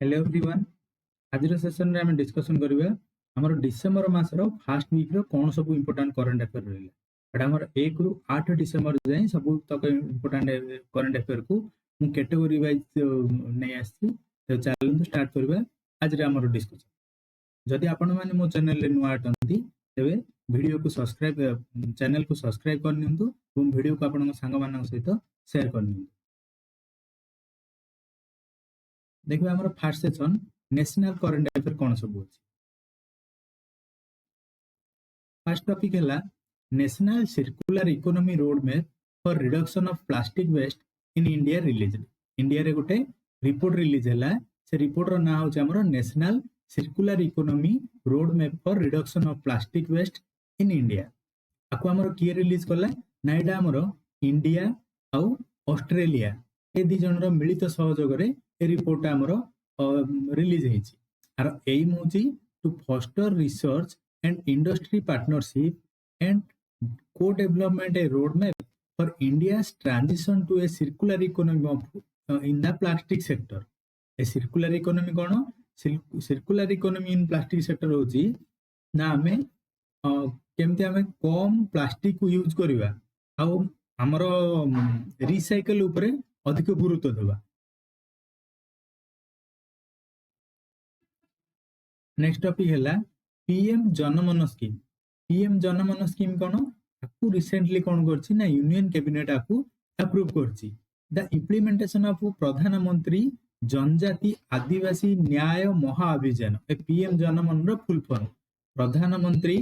Hello everyone. आज session रे हमें डिस्कशन करिबा हमर डिसेंबर मासर फर्स्ट वीक रो कोन सब इंपोर्टेंट करंट अफेयर रहला। एटा हमर 1 रु 8 डिसेंबर जाय सब तक इंपोर्टेंट करंट अफेयर को मु कैटेगरी वाइज नै आसी। तो चलो स्टार्ट करबा आज रे हमर डिस्कशन। जदि आपण माने मो चैनल रे नुआ अटंती तबे वीडियो को सब्सक्राइब चैनल को सब्सक्राइब कर नियंतु और वीडियो को आपण संग मानक सहित शेयर कर नियंतु। देखिए हमर first section national current affair कोन सब अछि। फर्स्ट टॉपिक है national circular economy road map for reduction of plastic waste in India release. India रे गोटे रिपोर्ट रिलीज है। से रिपोर्ट रो ना होचे हमर national circular economy road map for reduction of plastic waste in India. आको हमर किए रिलीज कला ना एटा हमर इंडिया आउ ऑस्ट्रेलिया ए दि जन रो मिलित सहयोग रे ए रिपोर्ट हमर रिलीज हेछि। आर एम होछि to foster research and industry partnership and co-development a roadmap for India's transition to a circular economy in the plastic sector. A circular economy cone circular economy in plastic sector होची ना हमें केमते हमें कम plastic को use करिवा आ हमरो recycle ऊपर अधिक गुरुत्व देबा। नेक्स्ट टॉपिक है पीएम जनमन स्कीम। पीएम जनमन स्कीम कोन आकु रिसेंटली कोन करछि ना यूनियन कैबिनेट आकु अप्रूव करछि। द इंप्लीमेंटेशन ऑफ प्रधानमंत्री जनजाति आदिवासी न्याय महाअभियान A PM Janman row full form प्रधानमंत्री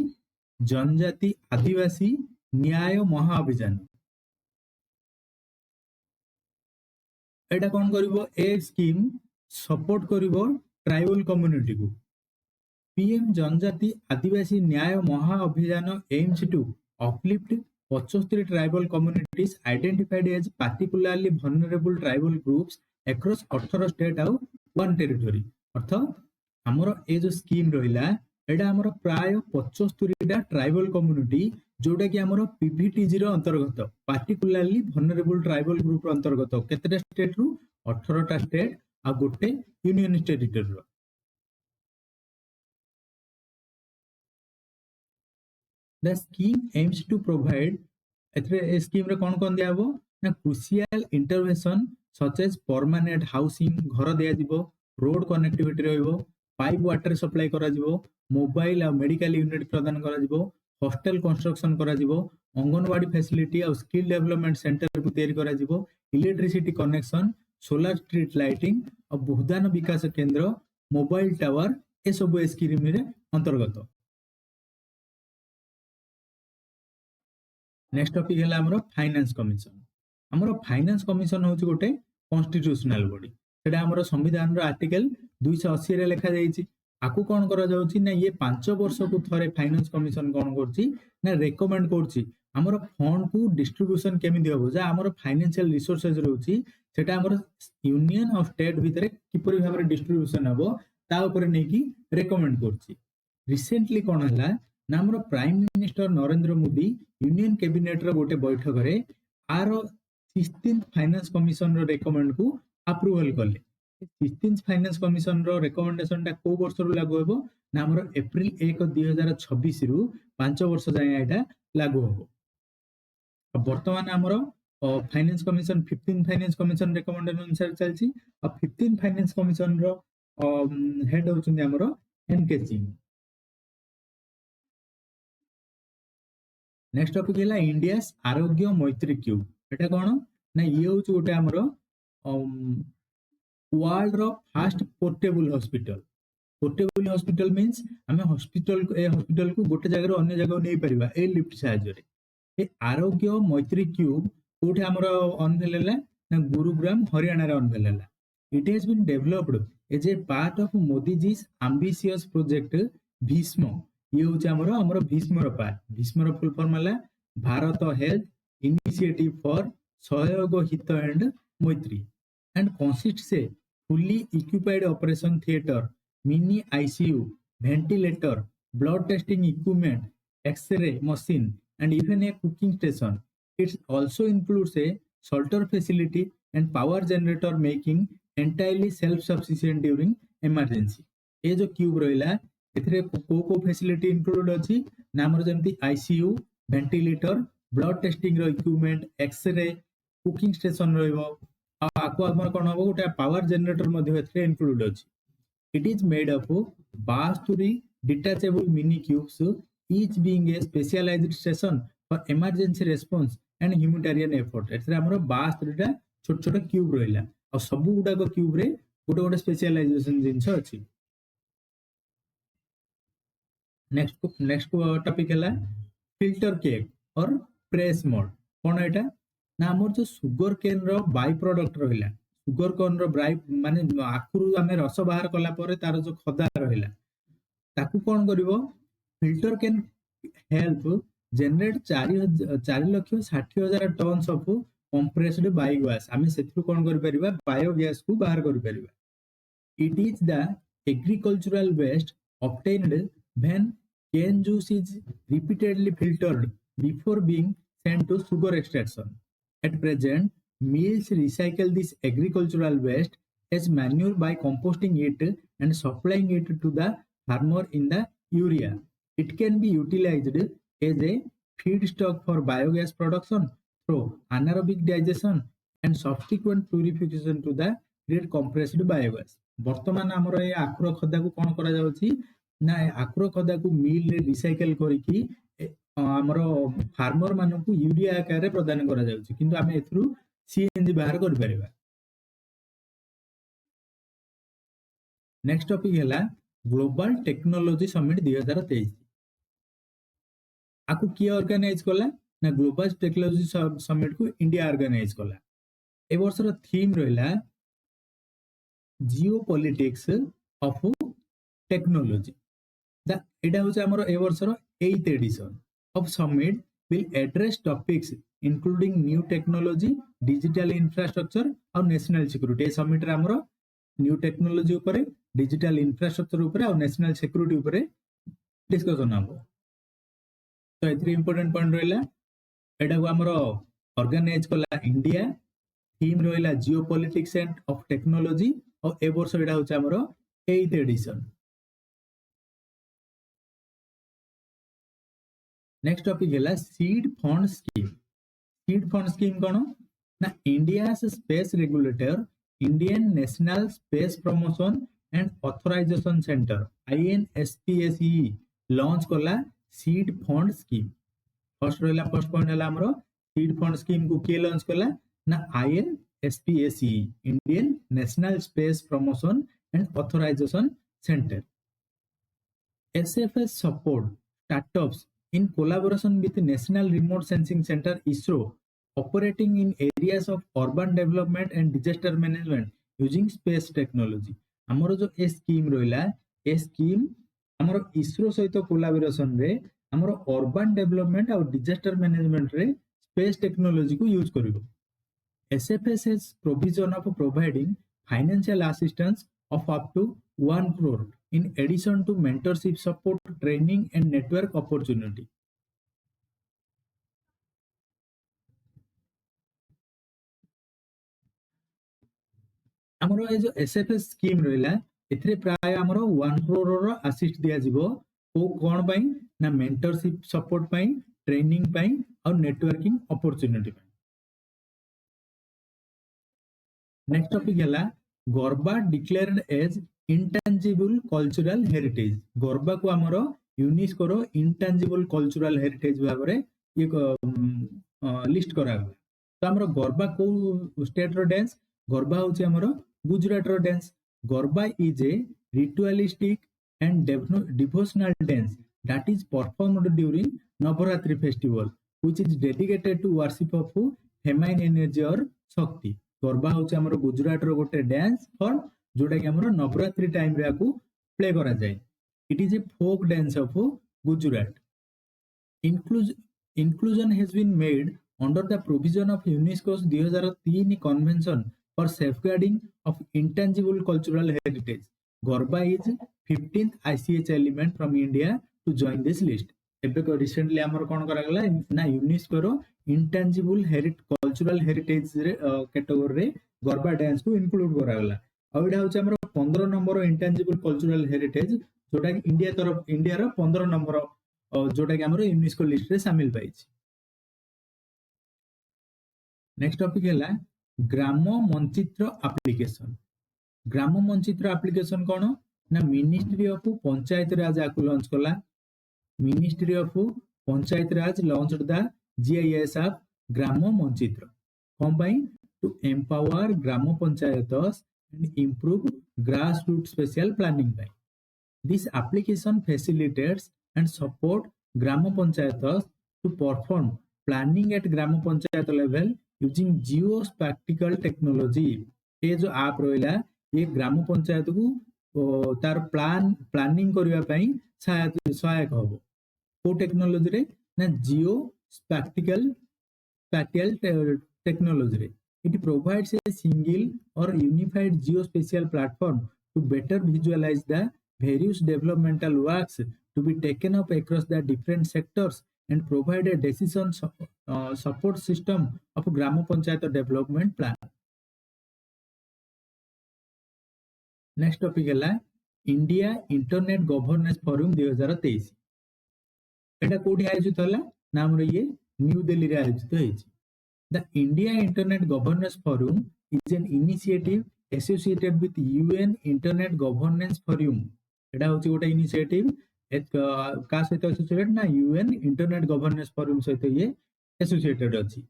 जनजाति आदिवासी न्याय महाअभियान। एटा कोन करिवो ए स्कीम सपोर्ट करिवो ट्राइबल कम्युनिटी को। पीएम जनजाति आदिवासी न्याय महाअभियान aims to uplift 75 tribal communities identified as particularly vulnerable tribal groups across 18 state और 1 territory। अर्थ हमरो ए जो स्कीम रहिला एटा हमरो प्राय 75 टा ट्राइबल कम्युनिटी जोटा कि हमरो पीवीटीजी रो अंतर्गत पार्टिकुलरली vulnerable ट्राइबल ग्रुप रो अंतर्गत केतेटा स्टेट रु 18 टा स्टेट आ गोटे यूनियन टेरिटरी रो। The scheme aims to provide a scheme रे कोन दिया हबो ना crucial intervention such as permanent housing घर दिया जिवो, रोड कनेक्टिविटी रहइबो, पाइप वाटर सप्लाई करा जिवो, मोबाइल आ मेडिकल यूनिट प्रदान करा जिवो, हॉस्टल कंस्ट्रक्शन करा जिवो, अंगनवाड़ी फैसिलिटी और स्किल डेवलपमेंट सेंटर को तैयारी करा जिवो, electricity connection, solar street lighting और भूदान विकास केंद्र, मोबाइल टावर ए सब स्कीम रे अंतर्गत। नेक्स्ट टॉपिक है हमरो फाइनेंस कमिशन। हमरो फाइनेंस कमिशन होची गोटे कॉन्स्टिट्यूशनल बॉडी। सेटा हमरो संविधान रो आर्टिकल 280 रे लिखा जाईची। आकु कोन करा जाउची ना ये 5 वर्ष को थरे फाइनेंस कमिशन कोन करची ना रेकमेंड करची हमरो फंड को डिस्ट्रीब्यूशन केमि दियबो जा हमरो फाइनेंशियल रिसोर्सेज रहउची सेटा हमरो यूनियन ऑफ स्टेट भितरे किपरि भाबरे डिस्ट्रीब्यूशन हबो ता ऊपर नै कि रेकमेंड करची। रिसेंटली कोन हला ना हमरो prime minister Narendra Modi union cabinet रो गोटे बैठक रे आर 16th फाइनेंस कमिशन रो रेकमेंड को अप्रूवल करले। 16th फाइनेंस कमिशन रो रेकमेंडेशन ता को वर्ष रो लागू हेबो ना हमरो अप्रैल 1 2026 रु 5 वर्ष जाय एटा लागू हेबो। अब वर्तमान हमरो finance commission 15th finance commission recommendation अनुसार चलची। अब 15th फाइनेंस कमिशन रो हेड होचुंदी हमरो एनके सिंह। नेक्स्ट टॉपिक है इंडिया आरोग्य मैत्री क्यूब। एटा कोन ना ये होच गोटे हमरो वर्ल्ड रो first portable hospital. Portable hospital means हमें हॉस्पिटल को गोटे जगह रो अन्य जगह नै परिबा ए लिफ्ट सहायता रे। ए आरोग्य मैत्री क्यूब कोठे हमरो अनवेल हला ना गुरुग्राम हरियाणा रे अनवेल हला। It has been developed as a part of Modi जी's ambitious project भीष्म। ये होचे हमरो भीष्म रो पार्ट। भीष्म रो फुल फॉर्म हला Bharat health initiative for Sahyog Hita and Maitri and consists a fully equipped operation theatre, mini ICU, ventilator, blood testing equipment, X-ray machine and even a cooking station. It also includes a shelter facility and power generator making entirely self-sufficient during emergency. ये जो cube रहिला एथिरे को facility include अछि ना हमर जेमति ICU ventilator blood testing रो equipment x ray cooking station रहइबो आको हमर कोन हबो गोटे पावर जनरेटर मध्ये एथिरे इंक्लूड अछि. It is made up of 62 detachable mini cubes, each being a specialized station for emergency response and humanitarian effort. एथिरे हमर 62 टा छोट छोट क्यूब रहिला आ सब गुडा को क्यूब रे गोटे गोटे स्पेशलाइजेशन जिंस अछि. नेक्स्ट टॉपिक है फिल्टर केक और प्रेस मोड. कौन एटा ना हमर जो सुगर केन रो बाय प्रोडक्ट रहिला सुगर केन रो बाय माने आखुरु हमें रस बाहर कला परे तार जो खदा रहिला ताकू कौन करिवो filter can help generate 4,60,000 tonnes of compressed biogas. आमे सेथु कौन करि परिबा बायोगैस को बाहर करि परिबा. It is the agricultural waste obtained when cane juice is repeatedly filtered before being sent to sugar extraction. At present, mills recycle this agricultural waste as manure by composting it and supplying it to the farmer in the urea. It can be utilized as a feedstock for biogas production through anaerobic digestion and subsequent purification to the create compressed biogas. वर्तमान हमर ए आखुर खदा को कोन करा जाउची ना आखुर खदा को मिल रे recycle करिकी हमर फार्मर मानन को यूरिया आकार रे प्रदान करा जाउची किंतु हमें एथरु सीएनजी बाहर कर परिबा. नेक्स्ट टॉपिक हैला ग्लोबल टेक्नोलॉजी समिट 2023. आकु की ऑर्गेनाइज कला ना ग्लोबल टेक्नोलॉजी समिट को इंडिया ऑर्गेनाइज कला. ए वर्ष रो थीम रहला जियोपॉलिटिक्स ऑफ टेक्नोलॉजी. एटा होचे हमर ए वर्षर 8th edition of summit will address topics including new technology, digital infrastructure और national security. ए समिट रे हमर न्यू टेक्नोलॉजी ऊपर डिजिटल इंफ्रास्ट्रक्चर ऊपर और नेशनल सिक्योरिटी ऊपर डिस्कशन हबो. तो एथि इंपोर्टेंट पॉइंट रहला एटा को हमर ऑर्गेनाइज कला इंडिया. थीम रहला जियोपॉलिटिक्स एंड ऑफ टेक्नोलॉजी और ए वर्ष एटा होचे हमर 8th एडिशन. नेक्स्ट टॉपिक है seed fund scheme. Seed fund scheme कौन ना India space regulator Indian national space promotion and authorisation centre INSPSE launch कला seed fund scheme. First point है हमरो सीड फंड स्कीम को के लॉन्च कला ना INSPSE Indian national space promotion and authorisation centre. SFS support startups in collaboration with National Remote Sensing Center ISRO operating in areas of urban development and disaster management using space technology. हमरो जो ए scheme रोइला ए scheme हमरो ISRO सहित collaboration रे हमरो urban development और disaster management रे space technology को use करिवो. SFS has provision of providing financial assistance of up to 1 crore in addition to mentorship support, training and network opportunity. हमरो ए जो SFS scheme रहला एथरे प्राय हमरो 1 crore रो असिस्ट दिया जिवो ओ कोन पई ना मेंटरशिप सपोर्ट पई ट्रेनिंग पई और नेटवर्किंग अपॉर्चुनिटी पई. नेक्स्ट टॉपिक हैला Garba declared as intangible cultural heritage. Garba को हमरो यूनेस्को रो इंटेंजिबल कल्चरल हेरिटेज भाबरे ये लिस्ट करा गला. तो हमरो गरबा को स्टेट रो डांस गरबा होचे हमरो गुजरात रो dance. Garba is a ritualistic and devotional dance that is performed during Navaratri festival which is dedicated to worship of feminine energy or शक्ति. गरबा होचे हमरो गुजरात रो गोटे डांस फॉर्म जोटा कि हमरो नवरात्रि टाइम रे आकू प्ले करा जाय. It is a folk dance of Gujarat. Inclusion has been made under the provision of UNESCO's 2003 Convention for Safeguarding of Intangible Cultural Heritage. Garba is 15th ICH element from India to join this list. ଏବେ recently हमर कोन करा गला ना UNESCO रो intangible cultural heritage रे category रे garba dance को include करा गला और एटा होचे हमर 15 नंबर इंटेंजिबल कल्चरल हेरिटेज जोटा कि इंडिया रो 15 नंबर जोटा कि हमर यूनेस्को लिस्ट रे शामिल पाइछि। नेक्स्ट टॉपिक है ग्राम मानचित्र एप्लिकेशन। ग्राम मानचित्र एप्लिकेशन कौन ना मिनिस्ट्री ऑफ पंचायत राज आकु लॉन्च कला। Ministry of panchayat raj launched the GIS of gram Manchitra कौन पाई to empower gram panchayats and improve grass root spatial planning by this application facilitates and support gram panchayats to perform planning at gram panchayat level using geo spatial technology. ये जो आप रहा ये ग्राम पंचायत को तार प्लानिंग करने सहायक हम को टेक्नोलॉजी रे ना जियो स्पैटिकल टेक्नोलॉजी रे इट प्रोवाइड्स ए सिंगल और unified geospatial platform to better visualize the various developmental works to be taken up across the different sectors and provide a decision support system of Gram Panchayat development plan. Next topic है India internet governance forum 2023। एटा कोठी आयोजित होला ना हमर ये new Delhi रे आयोजित होइछि। The India internet governance forum is an initiative associated with UN internet governance forum. एटा होछि गोटे इनिशिएटिव का सहित एसोसिएटेड ना यूएन इंटरनेट गवर्नेंस फोरम सहित ये एसोसिएटेड अछि।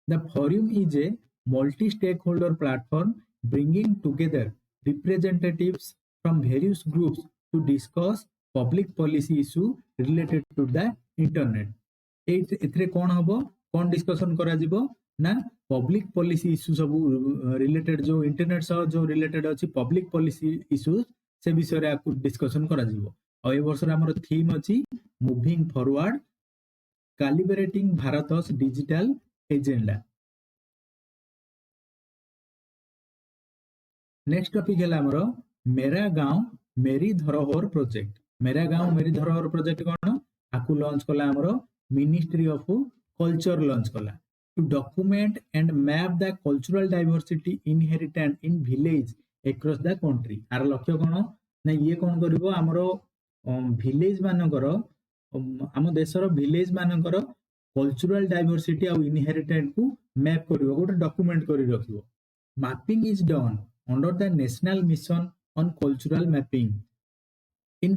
The forum is a multi stakeholder platform bringing together representatives from various groups to discuss public policy issue related to the internet. एथरे कोन हबो कोन डिस्कशन करा जिवो ना पब्लिक पॉलिसी इश्यू सब related जो internet सह जो रिलेटेड अछि पब्लिक पॉलिसी इश्यूज से विषय रे डिस्कशन करा जिवो। और ए वर्ष हमर थीम अछि moving forward calibrating Bharat's digital agenda. Next topic है हमरो मेरा गांव मेरी धरोहर प्रोजेक्ट। मेरा गांव मेरी धरोहर प्रोजेक्ट कोन आकु लॉन्च कला हमरो मिनिस्ट्री ऑफ कल्चर लॉन्च कला to document and map the cultural diversity inherited in village across the country. आर लक्ष्य कोन ना ये कोन करबो हमरो विलेज मानकर हम देशर विलेज मानकर कल्चरल डाइवर्सिटी आ इनहेरिटेड को मैप करबो गोटे डॉक्यूमेंट करि रखिबो। Mapping is done under the National Mission on Cultural Mapping in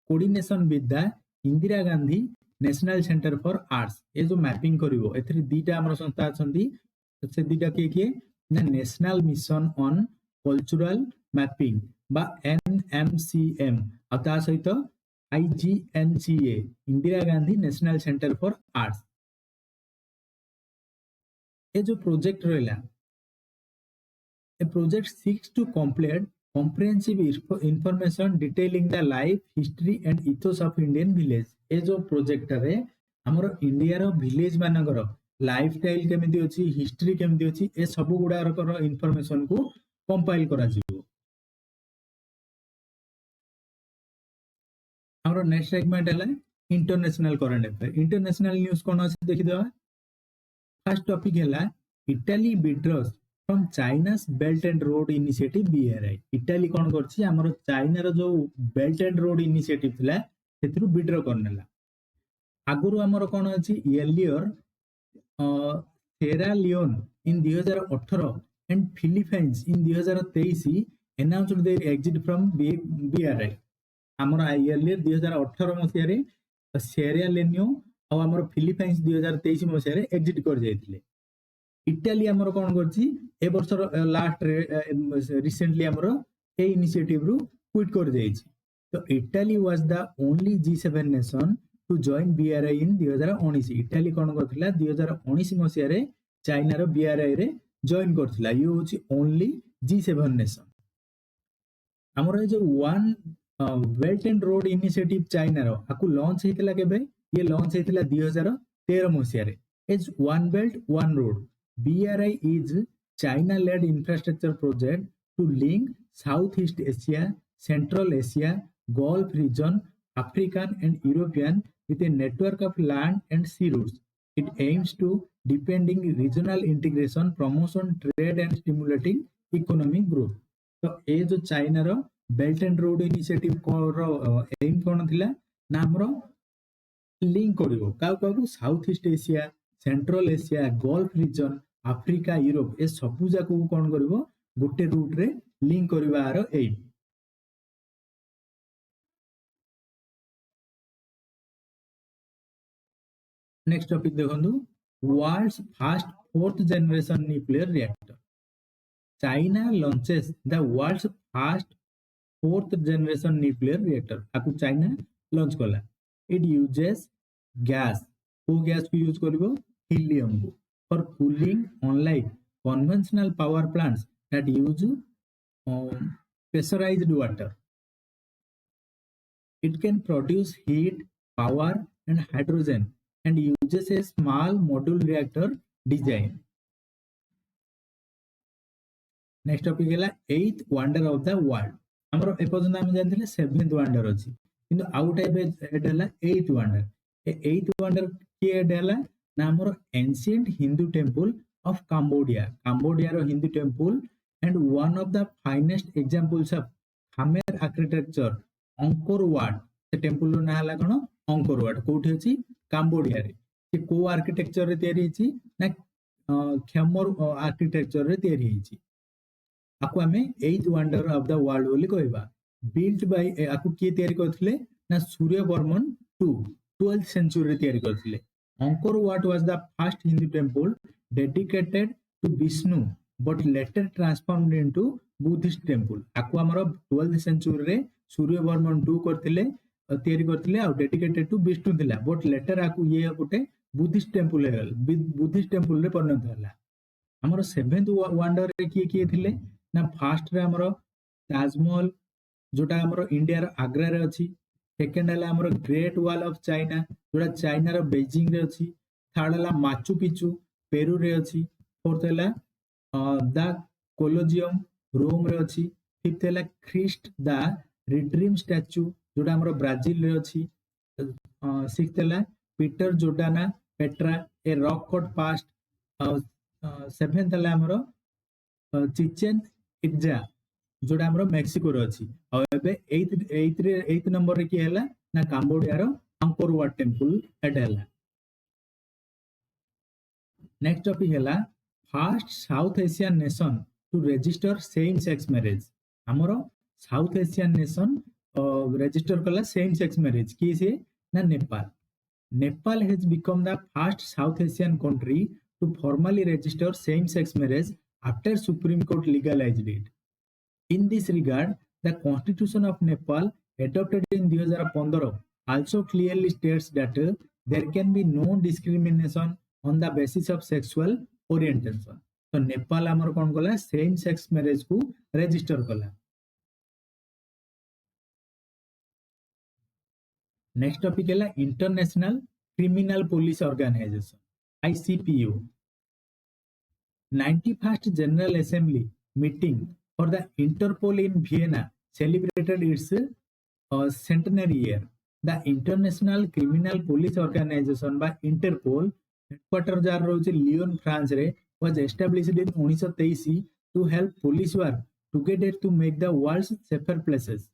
coordination with the Indira Gandhi National Center for Arts। ये जो मैपिंग करिवो एथरे दीटा हमर संस्था अछंती से दीटा के ना national mission on cultural mapping बा NMCM आ ता सहित IGNCA Indira Gandhi national centre for arts. ये जो प्रोजेक्ट रहला A project seeks to complete comprehensive information detailing the life, history and ethos of Indian village। ए जो प्रोजेक्ट रे हमर इंडिया रो विलेज मानकर लाइफस्टाइल केमिति अछि हिस्ट्री केमिति अछि ए सब गुडार इंफॉर्मेशन को कंपाइल करा जिवो। हमर नेक्स्ट सेगमेंट है international current affair. International news कोन अछि देखि देबा। फर्स्ट टॉपिक है Italy withdraws from China's belt and road initiative BRI। Italy कोन करछि हमर चाइना रो जो बेल्ट एंड रोड इनिशिएटिव थिला सेथरु विड्रॉ करनेला। आगुरु हमर कोन अछि earlier Sierra Leone in 2018 and Philippines in 2023 announced their exit from BRI। हमर एलियर 2018 मसिया रे सेरा लियोन और हमर फिलीपाइंस 2023 मसिया रे एग्जिट कर जायतिले। इटाली हमर कोन करछि ए वर्ष लास्ट रिसेंटली हमर ए इनिशिएटिव रु क्विट कर जायछि। तो Italy was the only G7 nation to join BRI in 2019। Italy कोन करथिला 2019 मसिया रे चाइना रो BRI रे जॉइन करथिला। ये होछि ओनली G7 नेशन। हमर जे one belt and road initiative China रो आकु लॉन्च हेतिला केबे ये लॉन्च हेतिला 2013 मसिया रे as one belt one road. BRI is China-led infrastructure project to link Southeast Asia, Central Asia, Gulf region, African and European with a network of land and sea routes. It aims to deepening regional integration, promotion trade and stimulating economic growth. तो ये जो China रो belt and road initiative रो एम कोन थिला ना हमरो लिंक करिवो काउ south east Asia, central Asia, gulf region, Africa, Europe ए सबु जाको कोन करिवो गोटे रूट रे लिंक करिवार एम। नेक्स्ट टॉपिक देखंतु world's first fourth generation nuclear reactor. China launches the world's first fourth generation nuclear reactor. आपको चाइना लॉन्च कला। इट यूजेस गैस को गैस को यूज करिवो हीलियम को for cooling unlike conventional power plants that use pressurized water. It can produce heat, power and hydrogen and uses a small module reactor design. Next topic है 8th wonder of the world. हमरो एपर्यंत हम जानथिले 7th wonder अछि किंतु out type एडला 8th wonder. ए 8th wonder के एडला ना हमरो ancient Hindu temple of Cambodia. Cambodia row Hindu temple and one of the finest examples of Khmer architecture, Angkor Wat. The temple ना हला कोन Angkor Wat कोठी अछि Cambodia रे। से को आर्किटेक्चर रे तयारी अछि ना खैमर आर्किटेक्चर रे तयारी अछि। आकु हमें 8th wonder of the world बोली कहबा। Built by आकु के तयारी करथिले ना सूर्यवर्मन 2 12th century रे तयारी करथिले। Angkor Wat was the first Hindu temple dedicated to Vishnu but later transformed into Buddhist temple. आकु हमरो 12th century रे सूर्यवर्मन 2 करथिले तयारी करथिले आ डेडिकेटेड टू विष्णु थिला बट लेटर आकु ये गोटे Buddhist temple hello Buddhist temple रे परिणत होला। हमरो 7th वंडर रे किए थिले ना फर्स्ट रे हमरो ताजमहल जोटा हमरो इंडिया रो आग्रा रे अछि। सेकंड हला हमरो ग्रेट वॉल ऑफ चाइना जोटा चाइना रो बेजिंग रे अछि। थर्ड हला माचू पिचू पेरू रे अछि। फोर्थ हला द कोलोजियम रोम रे अछि। फिफ्थ हला ख्रिस्ट द रिड्रीम स्टैच्यू जोटा हमरो ब्राजील रे अछि। सिक्स्थ हला Peter Jordana Petra a rock cut past. Seventh हला हमरो चिचेन इट्जा जोटा हमरो मेक्सिको रे अछि। और एबे 8th नंबर रे की हला ना काम्बोडिया रो अंकोर वाट टेंपल एड हला। नेक्स्ट टॉपिक हला first south Asian nation to register same sex marriage. हमरो south Asian nation register kala same sex marriage ki se na Nepal. Nepal has become the first South Asian country to formally register same sex marriage after Supreme Court legalized it. In this regard, the Constitution of Nepal adopted in 2015 also clearly states that there can be no discrimination on the basis of sexual orientation. So Nepal amar kon kala same sex marriage ku register kala. Next topic है international criminal police organization ICPO 91st general assembly meeting for the Interpol in Vienna celebrated its centenary year. The international criminal police organization बा Interpol headquarter जार रोचे Lyon France रे was established in 1923 to help police work together to make the world safer places.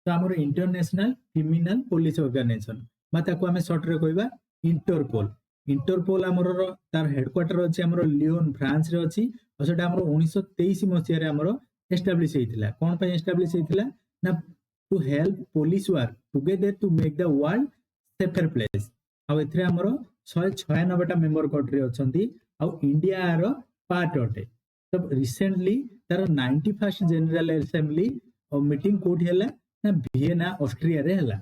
तो हमर international criminal police organisation माता को हमें short रे कहबा इंटरपोल। इंटरपोल हमर तार हेडक्वार्टर अछि हमर लियोन फ्रांस रे अछि और सेटा हमर 1923 मसिया रे हमर एस्टैब्लिश हेतिला। कोन पे एस्टैब्लिश हेतिला ना to help police work together to make the world safer place. आ एथरे हमर 196 टा मेंबर कंट्री अछंती आ इंडिया रो पार्ट अटे। तो रिसेंटली तार 91st जनरल असेंबली और मीटिंग कोठी हला ना वियना ऑस्ट्रिया रे हला।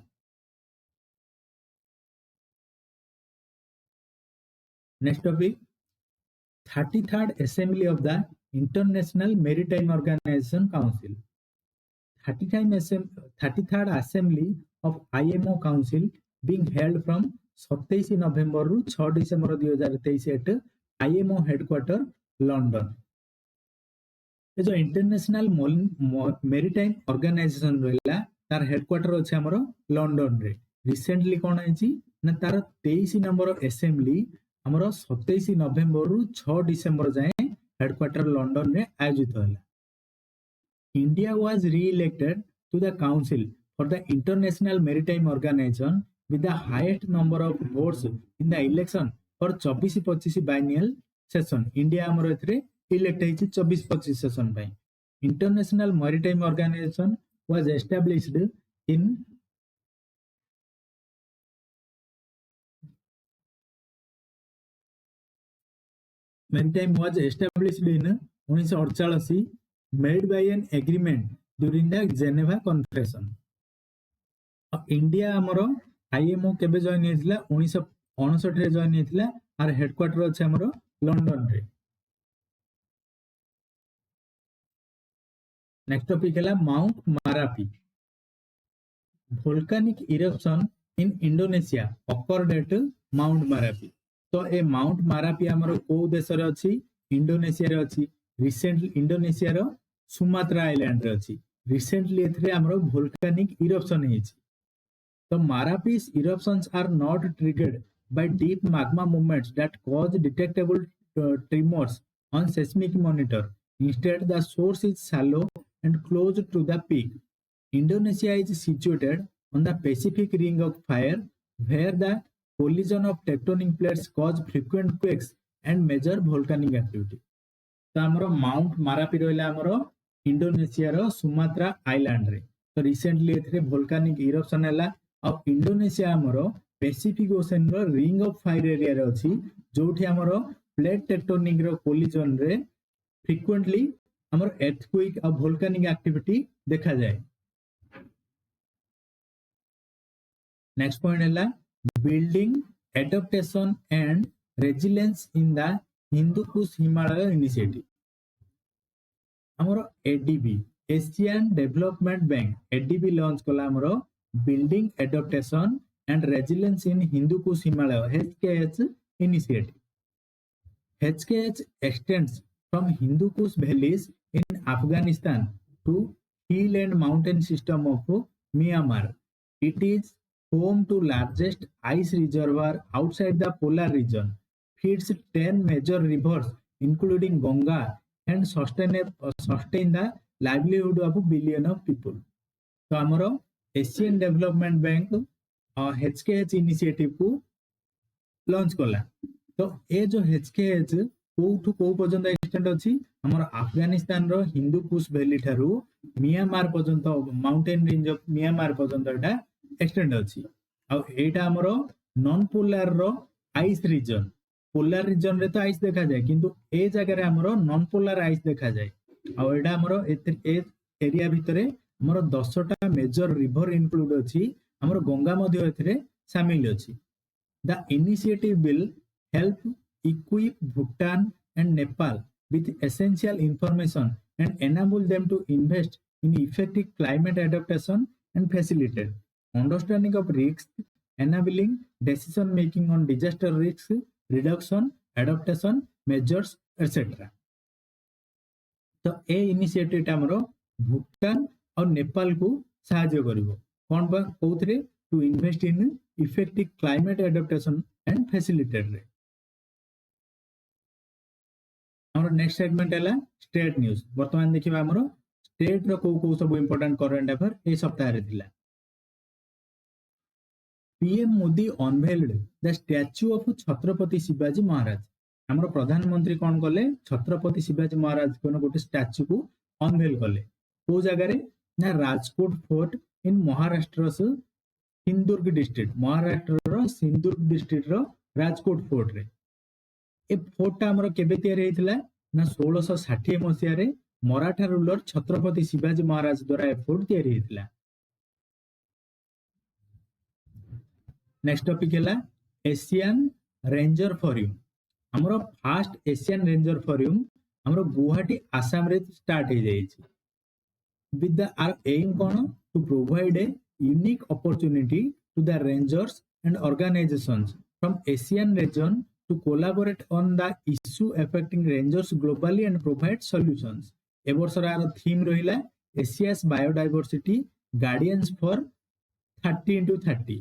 Next topic 33rd assembly of the international maritime organization council. 33rd assembly of IMO council being held from 27 November रु 6 December 2023 at IMO headquarter London. ये जो इंटरनेशनल मैरीटाइम ऑर्गेनाइजेशन रहला तार हेडक्वार्टर अछि हमरो लंदन रे। रिसेंटली कोन आइछि ना तार 23 नंबर असेंबली हमर 27 नवेम्बर रु 6 डिसेंबर जाए हेडक्वार्टर लंडन रे आयोजित होला। India was re-elected to the Council for the International Maritime Organization with the highest number of votes in the election for 24-25 biennial session. India हमर एथरे इलेक्ट ହେଇଛି 24-25 सेशन ପାଇଁ। International Maritime Organization was established in Maritime was established in 1948 made by an agreement during the Geneva Conference. India हमर IMO केबे join हेतिला 1959 रे join हेतिला are headquarter अछि हमर London रे। Next topic है mount मारापी। volcanic eruption in Indonesia occurred at Mount Marapi. तो ए mount मारापी हमर को देश रे अछि इंडोनेशिया रे अछि। रिसेंटली इंडोनेशिया रो सुमात्रा आइलैंड रे अछि। रिसेंटली एथरे हमर volcanic eruption हेछि। The Marapi's eruptions are not triggered by deep magma movements that cause detectable tremors on seismic monitor. Instead, the source is shallow and close to the peak. Indonesia is situated on the Pacific Ring of Fire, where the collision of tectonic plates cause frequent quakes and major volcanic activity. तो हमरो mount मारापी रहला हमरो Indonesia रो Sumatra island रे। तो recently एथरे volcanic eruption हला। अब Indonesia हमरो Pacific ocean रो रिंग ऑफ फायर एरिया रे अछि, जोठी हमरो प्लेट टेक्टोनिक रो कोलिजन रे फ्रीक्वेंटली हमरो अर्थक्वेक और वोल्केनिक एक्टिविटी देखा जाए। नेक्स्ट पॉइंट हला building adaptation and resilience in the Hindu Kush Himalaya initiative. हमरो ADB Asian development bank ADB launch कला हमरो building adaptation and resilience in Hindu Kush Himalaya HKH initiative. HKH extends from Hindu Kush valleys in Afghanistan to hill and mountain system of Myanmar. It is home to largest ice reservoir outside the polar region, feeds 10 major rivers including Ganga and sustain the livelihood of billion of people. तो हमरो Asian development bank HKH initiative को launch कला। तो ए जो HKH कोठु को पर्यंत extend अछि हमर अफगानिस्तान रो हिंदू कुश वैली थारु मियांमार पर्यंत माउंटेन रेंज ऑफ मियांमार पर्यंत एटा एक्सटेंड अछि। आ एटा हमरो नॉन पोलर रो आइस रीजन। पोलर रीजन रे तो आइस देखा जाय, किंतु ए जगह रे हमरो नॉन पोलर आइस देखा जाय। आ एटा हमरो ए एरिया भितरे हमरो 10टा मेजर रिवर इंक्लूड अछि। हमरो गंगा मध्य एथरे शामिल अछि। The initiative will help equip Bhutan and Nepal with essential information and enable them to invest in effective climate adaptation and facilitate understanding of risks, enabling decision making on disaster risk reduction, adaptation measures, etc. तो ए initiative टा हमरो भूटान और नेपाल को सहायता करिवो कोन बा कोथरे to invest in effective climate adaptation and facilitate रे। हमरो नेक्स्ट सेगमेंट हैला स्टेट न्यूज। वर्तमान देखिबा हमरो स्टेट रो को सब इंपोर्टेंट करंट अफेयर ए सप्ताह रे थिला। PM Modi unveiled the statue of Chhatrapati Shivaji Maharaj. हमरो प्रधानमंत्री कोन कले छत्रपति शिवाजी महाराज कोन गोटे स्टैच्यू को अनवेल कले। को जगह रे ना राजकोट फोर्ट इन महाराष्ट्र से सिंदुर्ग डिस्ट्रिक्ट, महाराष्ट्र रो सिंदुर्ग डिस्ट्रिक्ट रो राजकोट फोर्ट रे। ए फोर्ट हमरो केबे तयार हेतिला ना 1660 मसिया रे मराठा रूलर छत्रपति शिवाजी महाराज द्वारा ए फोर्ट तयार हेतिला। नेक्स्ट टॉपिक हैला एशियन रेंजर फोरम। हमरो फर्स्ट एशियन रेंजर फोरम हमरो गुवाहाटी आसाम रे स्टार्ट हे जायछि। with the our aim kono to provide a unique opportunity to the rangers and organizations from Asian region to collaborate on the issue affecting rangers globally and provide solutions. ए वर्षर आर theme रहिला Asia's biodiversity guardians for 30x30।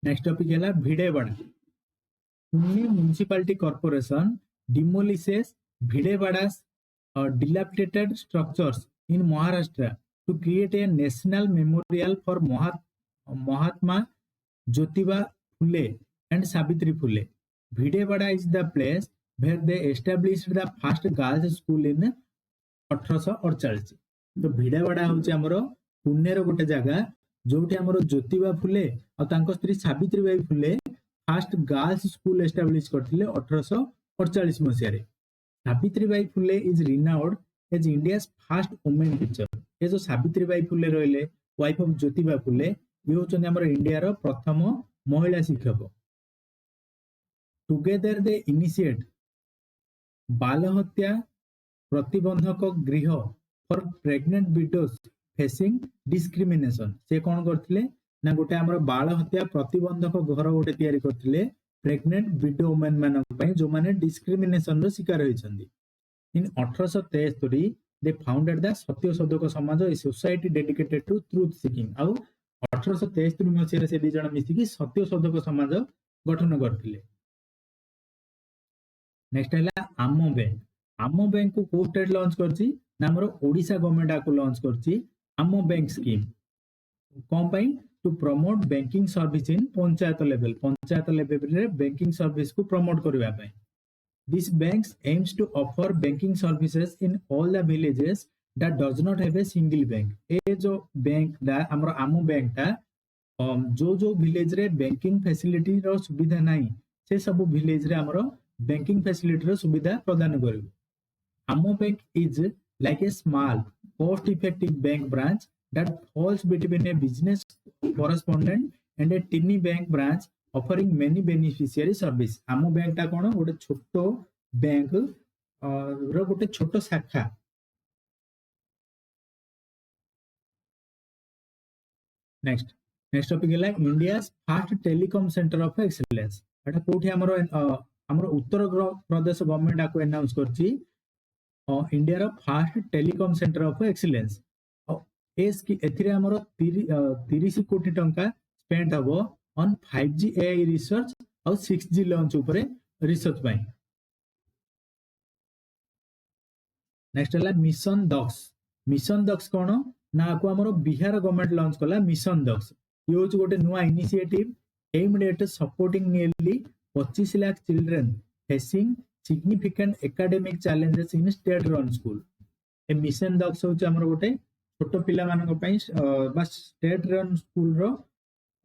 Next topic है Bhidewada. Pune municipality corporation demolishes भिडेवाड़ा's dilapidated structures in Maharashtra to create a national memorial for Mahatma Jyotiba Phule and Savitri Phule. Bhidewada is the place where they established the first girls school in 1848. तो भिडेवाड़ा हूँ आमर पुणे गोटे जगह जोटी आमर ज्योतिबा फुले और तांको स्त्री Savitri Bai Phule first girls school establish करथिले 1848 मसिया रे। Savitri Bai Phule is renowned as India's first women teacher. ये जो सावित्री बाई फुले रहिले वाइफ ऑफ ज्योतिबा फुले ये होचन हमर इंडिया रो प्रथम महिला शिक्षक। टुगेदर दे इनिशिएट बाल हत्या प्रतिबंधक गृह for pregnant widows facing discrimination. से कौन करथिले ना गोटे हमर बाल हत्या प्रतिबंधक घर गोटे तैयारी करथिले प्रेग्नेंट विडो वुमेन मानक पई जो माने डिस्क्रिमिनेशन रो शिकार होइछन्ती। इन 1873 दे founded the Satya Shodhak Samaj a society dedicated to truth seeking. आउ 1873 मसिया से दी जण मिसी कि सत्य शोधक समाज गठन करथिले। नेक्स्ट है आम बैंक। आम बैंक को को स्टेट लॉन्च करछि ना हमर ओडिशा गवर्नमेंट आको लॉन्च करछि आम बैंक स्कीम। कोन पई to promote banking service in panchayat level रे बैंकिंग सर्विस को प्रमोट करबा पई। This banks aims to offer banking services in all the villages that does not have a single bank. ए जो बैंक दा हमर आम बैंक ता जो विलेज रे बैंकिंग फैसिलिटी रो सुविधा नाही से सब विलेज रे हमर बैंकिंग फैसिलिटी रो सुविधा प्रदान करिवो। Ammo Bank is like a small, cost-effective bank branch that falls between a business correspondent and a tiny bank branch offering many beneficiary service. Ammo Bank टा कोन गोटे छोटो बैंक रो गोटे छोटो शाखा। नेक्स्ट टॉपिक है India first telecom centre of excellence. एटा कोठी हमर उत्तर प्रदेश गवर्नमेंट आको अनाउंस करछि India first telecom centre of excellence. एथिरे हमर 30 कोटी टंका स्पेंड हबो ऑन 5G AI रिसर्च और 6G लॉन्च ऊपर रिसर्च पई। नेक्स्ट है मिशन दक्ष। मिशन दक्ष कोन ना को हमर बिहार गवर्नमेंट लॉन्च कला मिशन दक्ष। ये होच गोटे नुवा initiative aimed at supporting nearly 25 lakh children facing significant academic challenges in state run school. ए मिशन दक्ष होचे हमर गोटे छोटो पिला मानक पई बस स्टेट रन स्कूल रो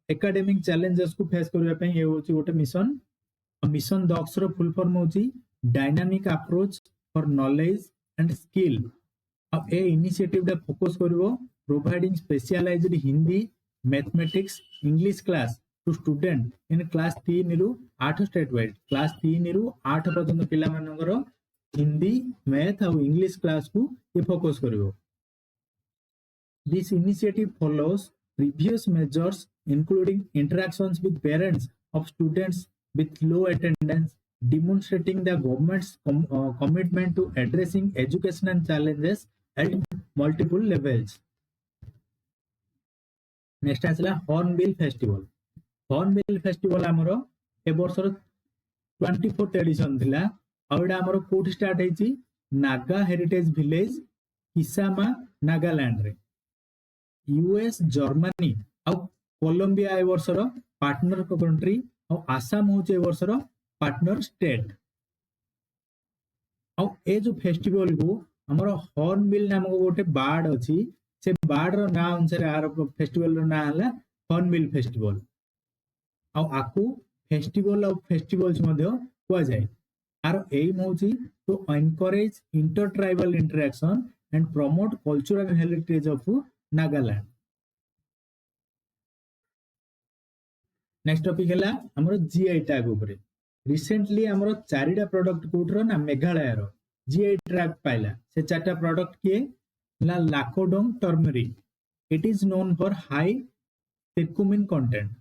एकेडमिक चैलेंजेस को फेस करबा पई ए होची गोटे मिशन। मिशन दक्ष रो फुल फॉर्म होची dynamic approach for knowledge and skill. अब ए इनिशिएटिव डे फोकस करबो providing specialized Hindi mathematics English class to student in class 3 रु 8 स्टेट वाइड। क्लास 3 रु 8 पर्यंत पिला मानकर हिंदी मैथ और इंग्लिश क्लास को ये फोकस करिवो। This initiative follows previous measures including interactions with parents of students with low attendance demonstrating the government's commitment to addressing educational challenges at multiple levels. Next आसला hornbill festival. Hornbill festival हमरो ए वर्षर 24th addition थिला और एडा हमरो कोठी start हेची Naga heritage village Kisama Nagaland रे। US Germany और कोलंबिया ए वर्षर पार्टनर कंट्री और आसाम होचे ए वर्षर पार्टनर स्टेट। और ए जो फेस्टिवल को हमरो हॉर्नबिल नामक गोटे बार्ड अछि से बार्ड रो ना अनुसार आर फेस्टिवल रो ना हला हॉर्नबिल फेस्टिवल। और आकु फेस्टिवल ऑफ फेस्टिवल्स मध्ये को जाय। आर एम होची to encourage inter tribal interaction and promote cultural heritage of Nagaland. Next topic हला हमरो जीआई टैग ऊपर। रिसेंटली हमरो चारिटा प्रोडक्ट कोठरो ना मेघालय रो जीआई टैग पाइला। से चारटा प्रोडक्ट के ला Lakadong turmeric. It is known for high curcumin content.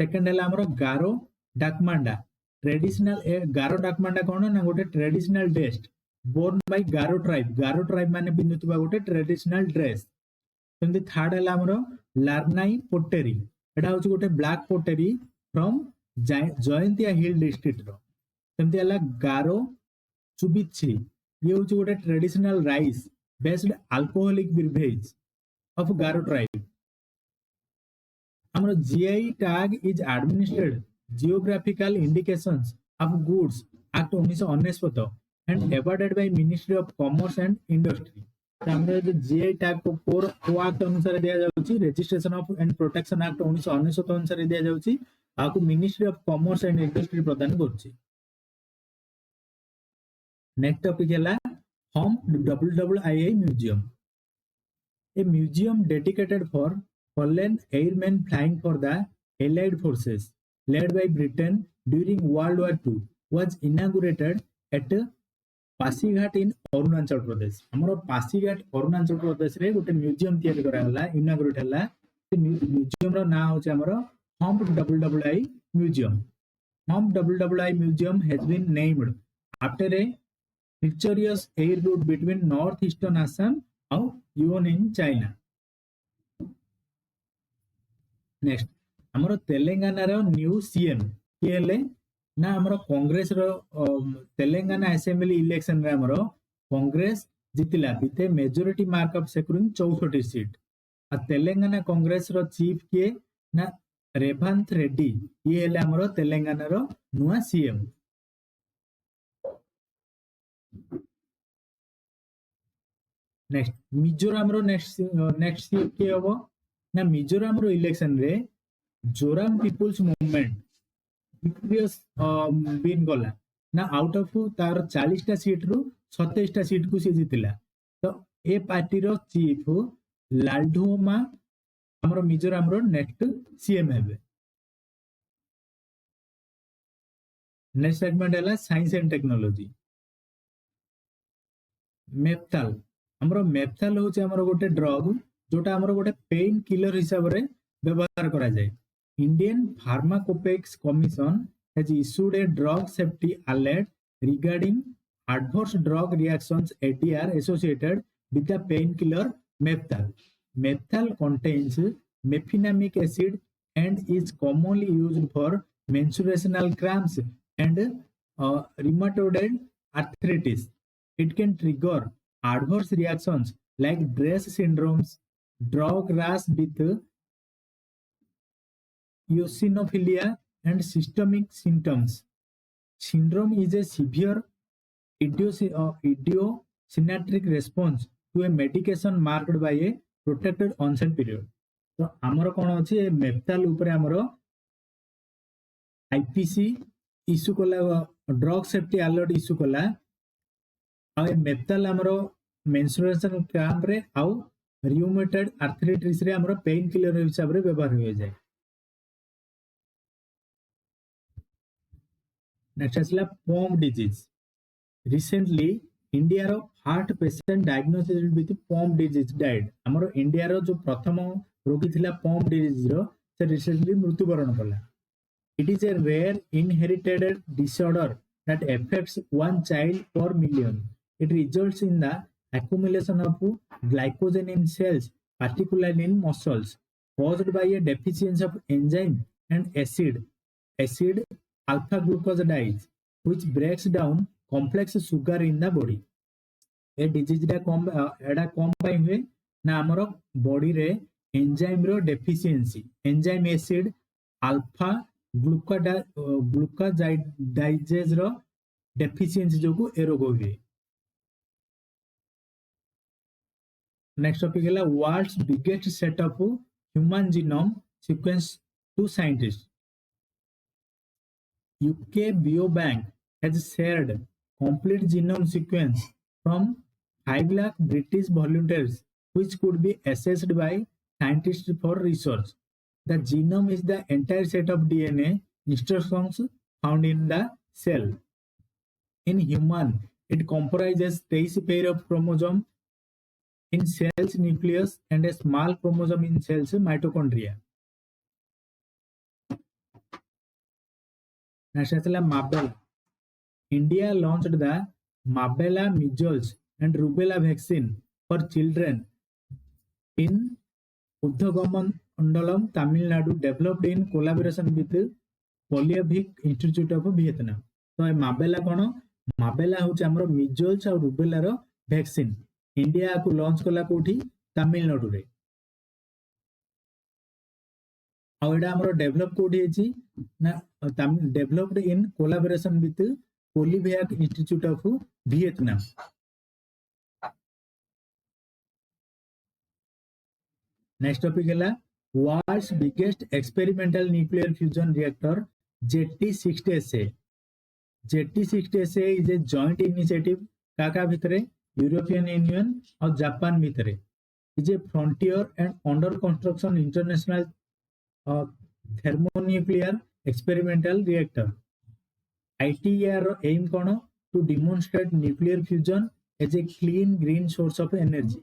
Second है हमरो गारो डाकमांडा ट्रेडिशनल। गारो डाकमांडा कोन ना गोटे traditional dress borne by Garo tribe माने पिन्नुतबा गोटे ट्रेडिशनल ड्रेस। सेमती थर्ड है हमरो लार्नाई पोटेरी। एटा होची गोटे black pottery from Jaintia hill district रो सेमती हला गारो चुबिछि ये होची गोटे traditional rice based alcoholic beverage of Garo tribe ଆମର GI tag is administered geographical indications of goods act 1999 and awarded by Ministry of Commerce and Industry ଆମର जो GI tag को को act अनुसार दिया जाउची registration of and protection act 1999 अनुसार दिया जाउची आकु Ministry of Commerce and Industry प्रदान करची नेक्स्ट टॉपिक है हम WWII museum a museum dedicated for fallen airmen flying for the Allied forces led by Britain during World War II was inaugurated at Pasighat in Arunachal Pradesh. हमरो पासीघाट अरुणाचल प्रदेश रे गोटे museum तैयारी करा हला इनागुरेट हला से म्यूजियम रो नाम होचे हमरो हम WWI म्यूजियम. हम WWI museum has been named after a picturesque air route between northeastern Assam and Yunnan in China. Next हमरो तेलंगाना रो न्यू सीएम के हेले ना हमरो कांग्रेस रो तेलंगाना असेंबली इलेक्शन रे हमरो कांग्रेस जितिला with a majority mark of securing 64 seat आ तेलंगाना कांग्रेस रो चीफ के ना रेवंत रेड्डी ये हेले हमरो तेलंगाना रो नुआ सीएम. नेक्स्ट मिजोरम रो नेक्स्ट सीएम के होबो ना मिजोरम रो इलेक्शन रे जोराम पीपुल्स मूवमेंट विक्टोरियस विन गला ना आउट ऑफ तार 40 टा सीट रु 27 टा सीट को से जितिला तो ए पार्टी रो चीफ लालधोमा हमरो मिजोरम रो नेक्स्ट सीएम हेबे. नेक्स्ट सेगमेंट है साइंस एंड टेक्नोलॉजी. मेप्थाल हमरो मेप्थाल होचे हमरो गोटे ड्रग जोटा हमरो गोटे पेन किलर हिसाब रे व्यवहार करा जाय. Indian pharmacopoeia commission has issued a drug safety alert regarding adverse drug reactions ADR associated with the painkiller mephtal. Mephtal contains mefenamic acid and is commonly used for menstruational cramps and rheumatoid arthritis. It can trigger adverse reactions like DRESS syndromes, drug rash with eosinophilia and systemic symptoms. Syndrome is a severe idiosyncratic response to a medication marked by a protected onset period. तो आमर कौन अच्छी मेप्थाल उपरे आमर IPC issue कला drug safety alert issue कला आ मेप्थाल आमर menstruation cramp रे आउ रियूमेटॉइड आर्थराइटिस रे आमर पेन किलर हिसाब रे व्यवहार हो जाए. नेक्स्ट आसला पॉम डिजीज. Recently, India रो 8 patient diagnosis with Pompe disease died. हमरो इंडिया रो जो प्रथम रोगी थिला पॉम डिजीज रो से रिसेंटली मृत्युवरण कला. It is a rare inherited disorder that affects one child per million. It results in the accumulation of glycogen in cells, particularly in muscles, caused by a deficiency of enzyme and acid alpha glucosidase, which breaks down complex sugar in the body. A disease टा कम एडा कम पाई हुए ना हमरो body रे enzyme रो deficiency enzyme acid alpha glucosidase रो deficiency जोगु ए रोग हुए. नेक्स्ट टॉपिक है world's biggest set of human genome sequence to scientist. UK biobank has shared complete genome sequence from 5 lakh British volunteers which could be assessed by scientists for research. The genome is the entire set of DNA instructions found in the cell. In human, it comprises 23 pair of chromosomes in cell's nucleus and a small chromosome in cell's mitochondria. Next is Mabella. India launched the Mabella measles and rubella vaccine for children in Uddhagammandalam, Tamil Nadu, developed in collaboration with Polyvac institute of Vietnam. तो ए माबेला कोन माबेला होचे हमरो measles और rubella रो vaccine India को लॉन्च कला कोठी तमिलनाडु रे। और एटा हमरो डेवलप कोठी हेची ना developed in collaboration with Polyvac institute of Vietnam. Next topic है world's biggest experimental nuclear fusion reactor JT60SA। JT60SA is a joint initiative काका भितरे यूरोपियन यूनियन और जापान भितरे is a frontier and under construction international thermonuclear experimental reactor. ITER रो एम कोन to demonstrate nuclear fusion as a clean green source of energy.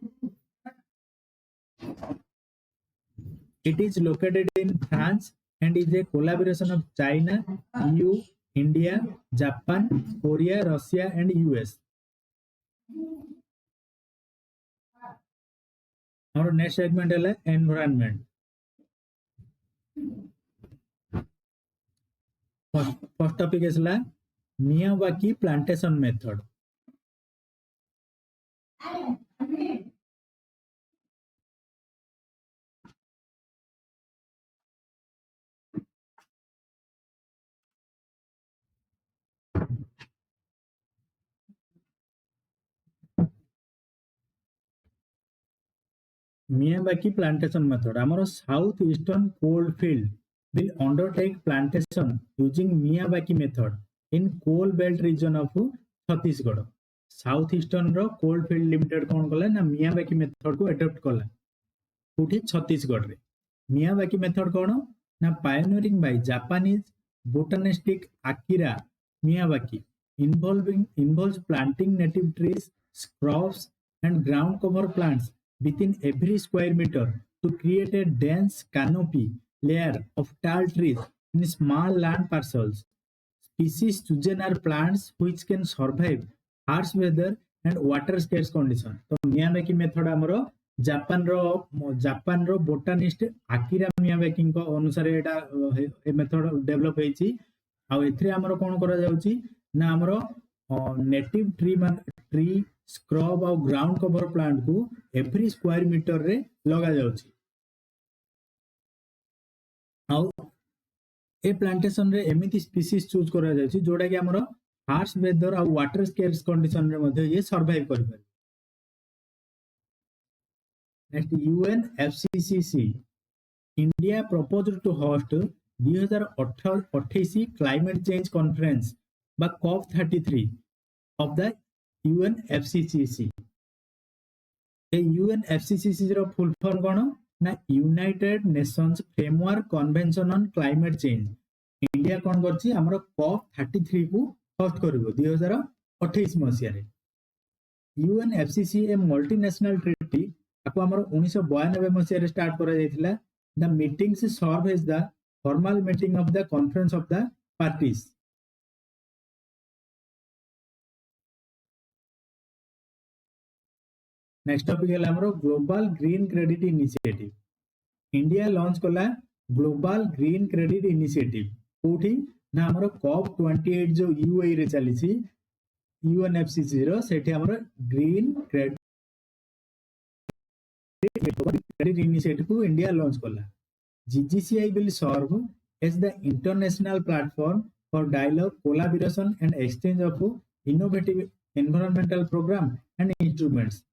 It is located in France and is a collaboration of China, EU, India, Japan, Korea, Russia and US. Our next segment है environment. First topic is Miyawaki plantation method. Miyawaki plantation method. Our southeastern coalfield will undertake plantation using Miyawaki method in coal belt region of Chhattisgarh. Southeastern रो coalfield limited कौन कला ना Miyawaki method को adopt कला उठी छत्तीसगढ़ रे। Miyawaki method कौन ना pioneering by Japanese botanist Akira Miyawaki involves planting native trees, shrubs and ground cover plants within every square meter to create a dense canopy layer of tall trees in small land parcels. Species chosen are plants which can survive harsh weather and water scarce condition. तो Miyawaki method हमरो Japan रो botanist Akira Miyawaki को अनुसार एटा a method develop हेची। आ एथरे हमरो कोन करा जाउची ना हमरो नेटिव ट्री स्क्रब और ग्राउंड कवर प्लांट को एवरी स्क्वायर मीटर रे लगा जाउची। आ ए प्लांटेशन रे एमिति स्पीसीज चूज करा जाउची जोडा कि हमरो हार्श वेदर और वाटर स्केर्स कंडीशन रे मध्ये ये सर्वाइव करि पारे। नेक्स्ट UNFCCC India proposed to host 2028 climate change conference बा COP33 ऑफ द UNFCCC। ए UNFCCC रो फुल फॉर्म कोन ना united nations framework convention on climate change. India कोन करछि हमरो COP33 को होस्ट करबो 2028 मसिया रे। UNFCCC ए मल्टीनेशनल ट्रीटी आपको हमरो 1992 मसिया रे स्टार्ट करा जायतिला। The meetings serve as the formal meeting of the conference of the parties. Next topic है हमरो global green credit initiative. India launch कला ग्लोबल ग्रीन क्रेडिट इनिशिएटिव कोठी ना हमरो COP28 जो UAE रे चली छी UNFCCC रो सेठी हमरो ग्रीन क्रेडिट initiative को इंडिया लॉन्च कला। GGCI will serve as the international platform for dialogue, collaboration and exchange of innovative environmental program and instruments,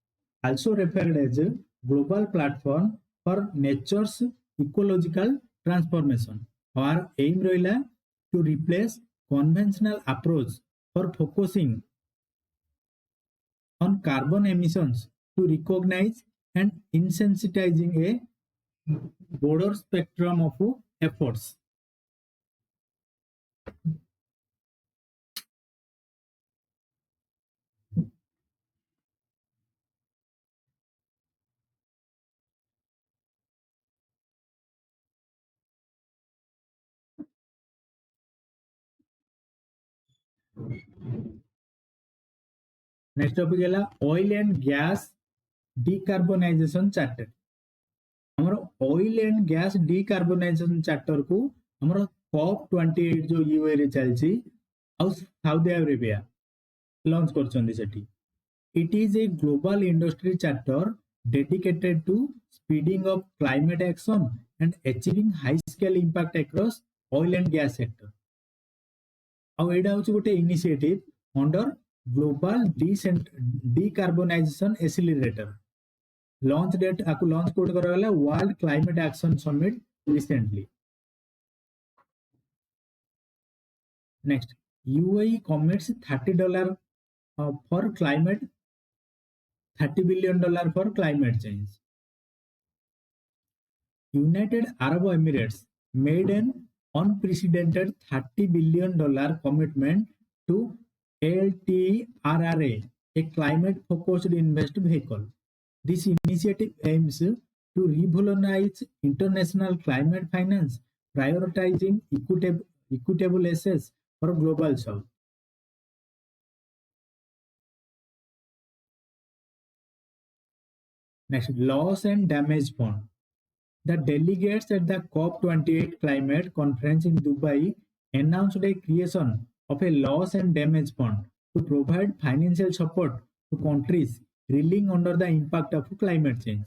also referred as a global platform for nature's ecological transformation. Our aim roila to replace conventional approach for focusing on carbon emissions to recognize and insensitizing a broader spectrum of efforts. Next topic है oil and gas decarbonization charter। हमारा oil and gas decarbonization charter को हमारा COP28 जो UA रे चलची और Saudi Arabia launch करछंदी सेठी. It is a global industry charter dedicated to speeding up climate action and achieving high scale impact across oil and gas sector. ଆଉ ଏଇଟା ହଉଛି ଗୋଟେ initiative under global decarbonisation accelerator. Launch date ଆକୁ launch କୋଉଠି କରାଗଲା world climate action summit recently. Next UAE commits $30 for climate $30 billion for climate change. United Arab Emirates made an unprecedented $30 billion commitment to LTRRA, a climate-focused invest vehicle. This initiative aims to revolutionize international climate finance, prioritizing equitable access for global south. Next, loss and damage fund. The delegates at the COP28 climate conference in Dubai announced a creation of a loss and damage fund to provide financial support to countries reeling under the impact of climate change.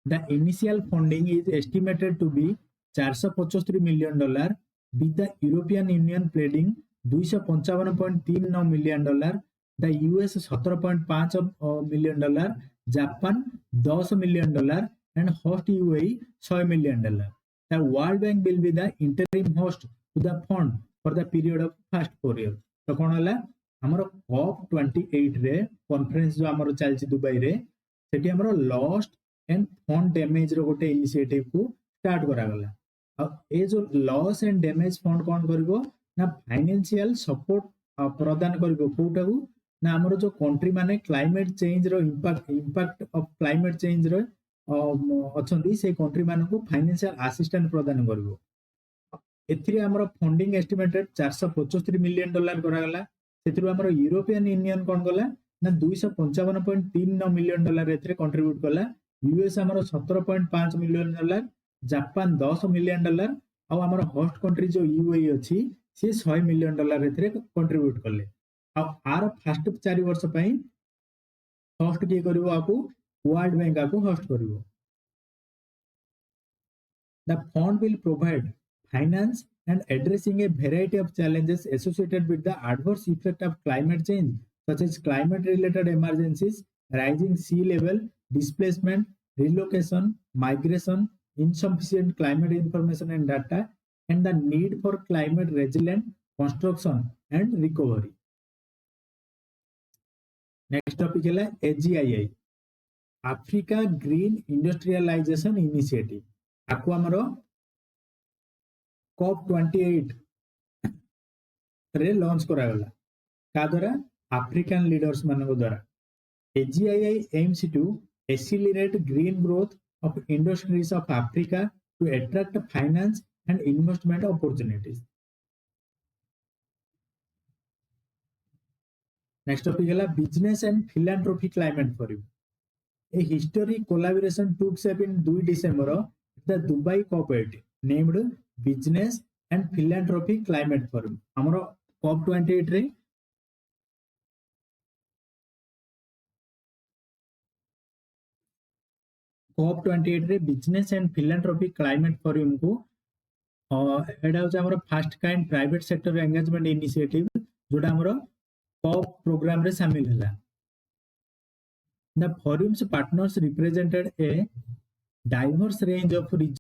The initial funding is estimated to be $475 million, with the European Union pledging $255.39 million, the US $17.5 million, Japan $10 million, and host UAE $100 million. The World Bank will be the interim host to the fund for the period of first 4 years. तो कौन है हमरो COP28 रे conference जो हमरो चलची Dubai रे सेठी हमरो lost end fund damage रो गोटे इनिशिएटिव को स्टार्ट करा गला. आ ए जो लॉस एंड डैमेज फंड कोन करबो ना फाइनेंशियल सपोर्ट प्रदान करबो कोटा को ना हमरो जो कंट्री माने क्लाइमेट चेंज रो इंपैक्ट ऑफ क्लाइमेट चेंज रो अछंती से कंट्री माने को फाइनेंशियल असिस्टेंस प्रदान करबो. एथिरे हमरो फंडिंग एस्टिमेटेड $475 मिलियन करा गला. सेथिरु हमरो यूरोपियन यूनियन कोन गला ना $255.39 मिलियन एथिरे कंट्रीब्यूट कला. यूएस हमरो $17.5 मिलियन, जापान $10 मिलियन और हमरो होस्ट कंट्री जो यूएई अछि से $100 मिलियन एथिरे कंट्रीब्यूट करले. आ आर फर्स्ट 4 वर्ष पई होस्ट के करबो आपु वर्ल्ड बैंक आपु होस्ट करबो. The fund will provide finance and addressing a variety of challenges associated with the adverse effect of climate change, such as climate-related emergencies, rising sea level, displacement, relocation, migration, insufficient climate information and data, and the need for climate-resilient construction and recovery. Next topic है AGII, Africa Green Industrialization Initiative. आपको हमरो COP28 रे launch करा गला का द्वारा African leaders मानको द्वारा. AGII aims to accelerate green growth of industries of Africa to attract finance and investment opportunities. Next topic है business and philanthropy climate forum. A historic collaboration took shape in 2 December the Dubai COP8 named Business and Philanthropy Climate Forum. हमरो COP28 रे COP28 रे Business and Philanthropy Climate Forum को एडा होचा हमरो first kind private sector engagement initiative जोटा हमरो COP programme रे शामिल हला. The forum's partners represented a diverse range of regions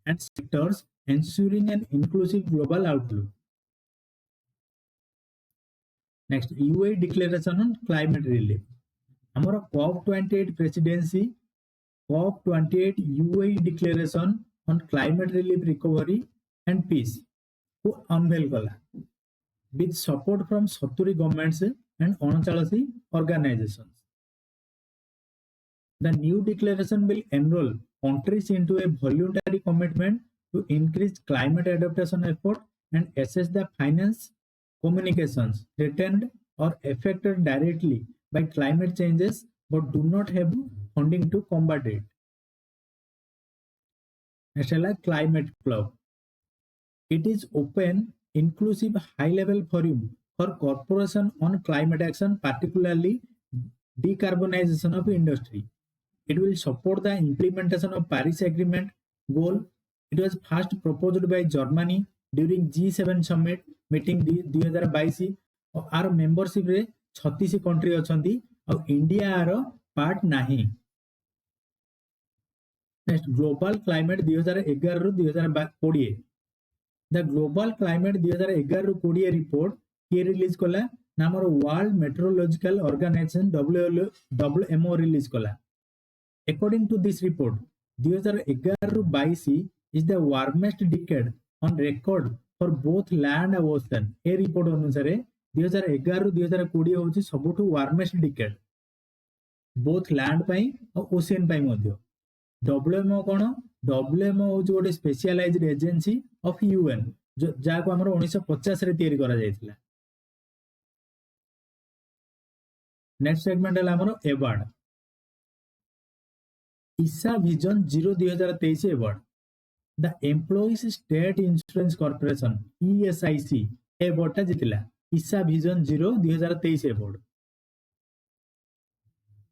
and sectors, ensuring an inclusive global outlook. Next, UAE Declaration on Climate Relief. Our COP28 presidency, COP28 UAE Declaration on Climate Relief, Recovery and Peace को unveil कला with support from 70 governments and 39 organizations. The new declaration will enroll countries into a voluntary commitment to increase climate adaptation effort and assess the finance communications threatened or affected directly by climate changes but do not have funding to combat it. Next is Climate Club. It is open, inclusive, high level forum for cooperation on climate action, particularly decarbonization of industry. It will support the implementation of Paris Agreement goal. It was first proposed by Germany during G7 summit meeting 2022. आर membership रे 36 country अछंती और India आर part नाही. Next global climate 2011 रु 2020. The global climate 2011 रु 20 report के release कला ना हमर world meteorological organization WMO release कला. According to this report, 2011 ରୁ 22 is the warmest decade on record for both land and ocean. A report अनुसार 2011 ରୁ 2020 होची सबुठु वार्मेस्ट डिकेड बोथ लैंड पाई और ओशियन पाई मध्य. WMO कोन? WMO होची गोटे स्पेशलाइज्ड एजेंसी ऑफ UN जाको हमर 1950 रे तयारी करा जायतिला. नेक्स्ट सेगमेंट है हमर award. ISA Vision 0 2023 award. The employees state insurance corporation ESIC award जितिला. ISA Vision 0 2023 award.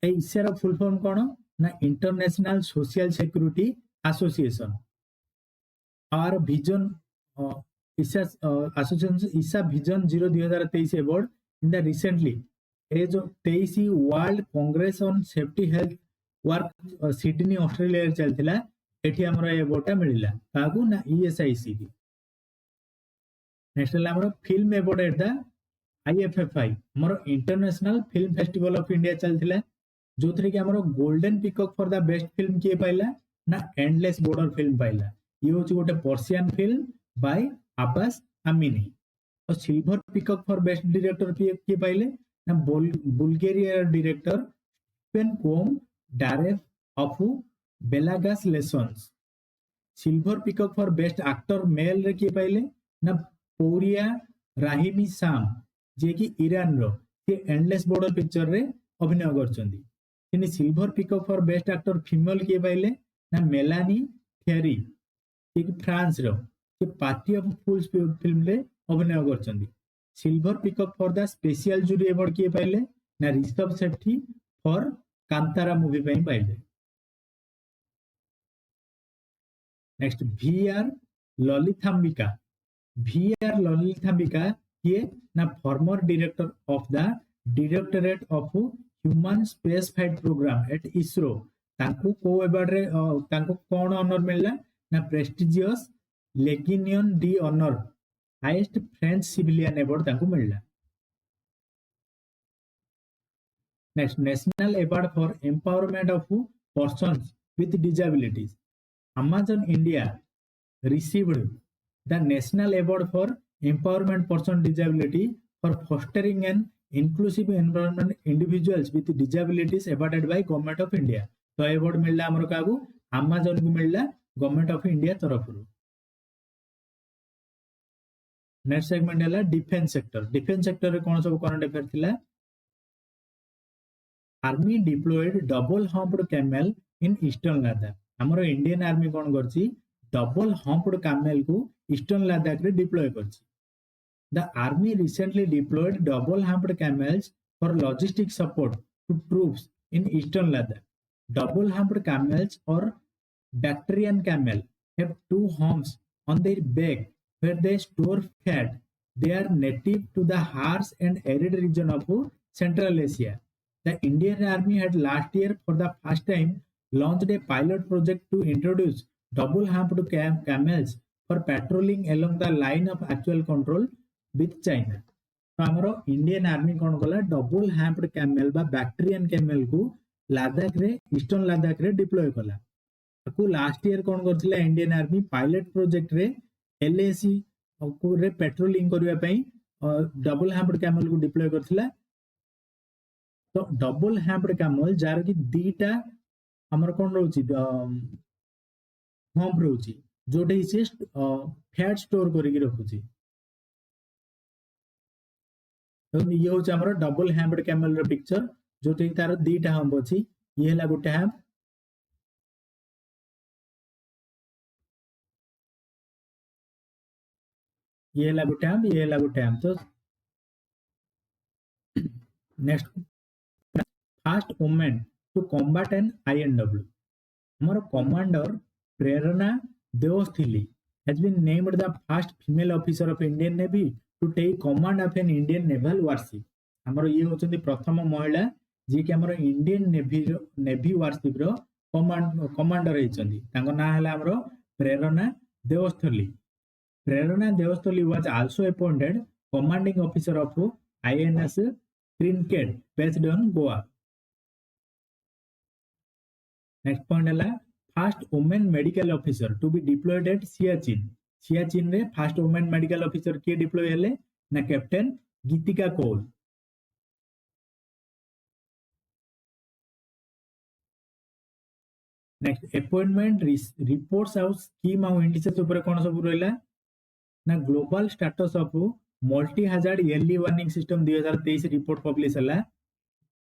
ए ISA रो फुल फॉर्म कोन ना इंटरनेशनल सोशल सिक्योरिटी एसोसिएशन. आर vision ISA association ISA Vision 0 2023 award in the recently ए जो 23 world congress on safety health work Sydney Australia चलथिला. एठी हमर ए अवार्ड मिलिला कागु ना ESIC की. नेक्स्ट हमर फिल्म अवार्ड एटा IFFI हमर international film festival of India चलथिला जोथरे कि हमर golden peacock for the best film के पाइला ना एंडलेस बॉर्डर फिल्म पाइला. ये होची गोटे Persian film by Abbas Amini. और silver peacock for best director के पाइले ना बुल्गारिया डायरेक्टर स्टीफन कोम direct of Blaga's lessons. Silver peacock for best actor male रे के पाइले ना पौरिया राहिमी साम जे कि ईरान रो से एंडलेस बॉर्डर पिक्चर रे अभिनय करछंदी. तिनी silver peacock for best actor female के पाइले ना मेलानी थेरी जे कि फ्रांस रो से पार्टी ऑफ फूल्स फिल्म रे अभिनय करछंदी. Silver peacock for the special jury award के पाइले ना ऋषभ शेट्टी फॉर कांतारा मूवी पई पाइले. Next VR Lalithambika. VR Lalithambika ये ना former director of the directorate of human space flight programme at ISRO. तांको को अवार्ड रे तांको कोन ऑनर मिलला ना prestigious legion de honour highest French civilian award तांको मिलला. Next national award for empowerment of persons with disabilities. Amazon India received the National Award for Empowerment Person Disability for fostering an inclusive environment individuals with disabilities awarded by Government of India. तो award मिलला हमर कागु Amazon को मिलला government of India तरफ रु. Next segment हैला defence sector. Defence sector रे कोन सब करंट अफेयर थिला. Army deployed double humped camel in eastern Ladakh. हमरो इंडियन आर्मी कोन करछि डबल हम्प्ड कैमल को ईस्टर्न लद्दाख रे डिप्लॉय करछि. The army recently deployed double humped camels for logistic support to troops in eastern Ladakh. Double humped camels or Bactrian camel have two humps on their back where they store fat. They are native to the harsh and arid region of Central Asia. The Indian Army had last year for the first time launched a pilot project to introduce double humped camels for patrolling along the line of actual control with China. तो हमरो Indian army कौन कला double हैम्प्ड camel बा Bactrian camel को लद्दाख रे eastern Ladakh रे deploy कला. को लास्ट ईयर कौन करथिला इंडियन आर्मी पायलट प्रोजेक्ट रे LAC को रे पेट्रोलिंग करबा पई डबल हैम्प्ड कैमल को डिप्लॉय करथिला. तो डबल हैम्प्ड कैमल जार की दीटा हमर कौन रहउची हम्प रहउची जोटे से फैट स्टोर करिक रखुची. तो ये होचे हमर डबल हैम्प्ड कैमल रो पिक्चर जोटे तार दीटा हम्प अछि. ये हला गोटे हैम्प ये ହେଲା ଗୋଟେ ଆମ୍ପ, ये ହେଲା ଗୋଟେ ଆମ୍ପ। ତ next first women to combat an INW हमार commander Prerna Deosthalee has been named the first female officer of Indian Navy to take command of an Indian naval warship हमर ये होचंदी प्रथम महिला जे कि हमर इंडियन नेवी वारशिप रो कमांडर हेचंदी तांको ना हला हमर प्रेरणा Devasthali was also appointed commanding officer of INS Trinket based on Goa. Next point है first women medical officer to be deployed at Siachen. Siachen रे first women medical officer किए deploy हेले ना captain गीतिका Kaul. Next appointment reports out scheme और indices ऊपर कौन सब रहला ना global status of multi hazard yearly warning system 2023 report publish हला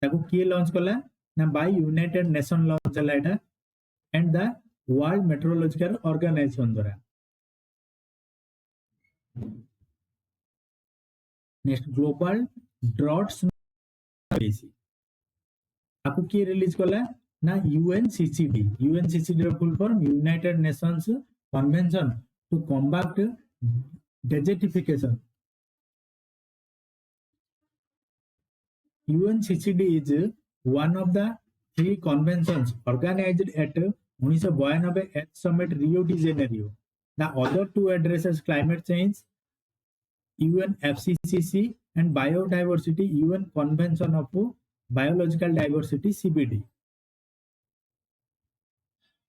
ताको किए लॉन्च कला ना बाय यूनाइटेड नेशन लॉन्च हला एटा and the world meteorological organization द्वारा. नेक्स्ट ग्लोबल ड्रॉट आपको किए रिलीज कला ना यूएनसीसीडी रो full form united nations convention to combat desertification. UNCCD is one of the three conventions organized at 1992 Earth Summit Rio de Janeiro. The other two addresses climate change, UNFCCC, and biodiversity, UN Convention of Biological Diversity (CBD).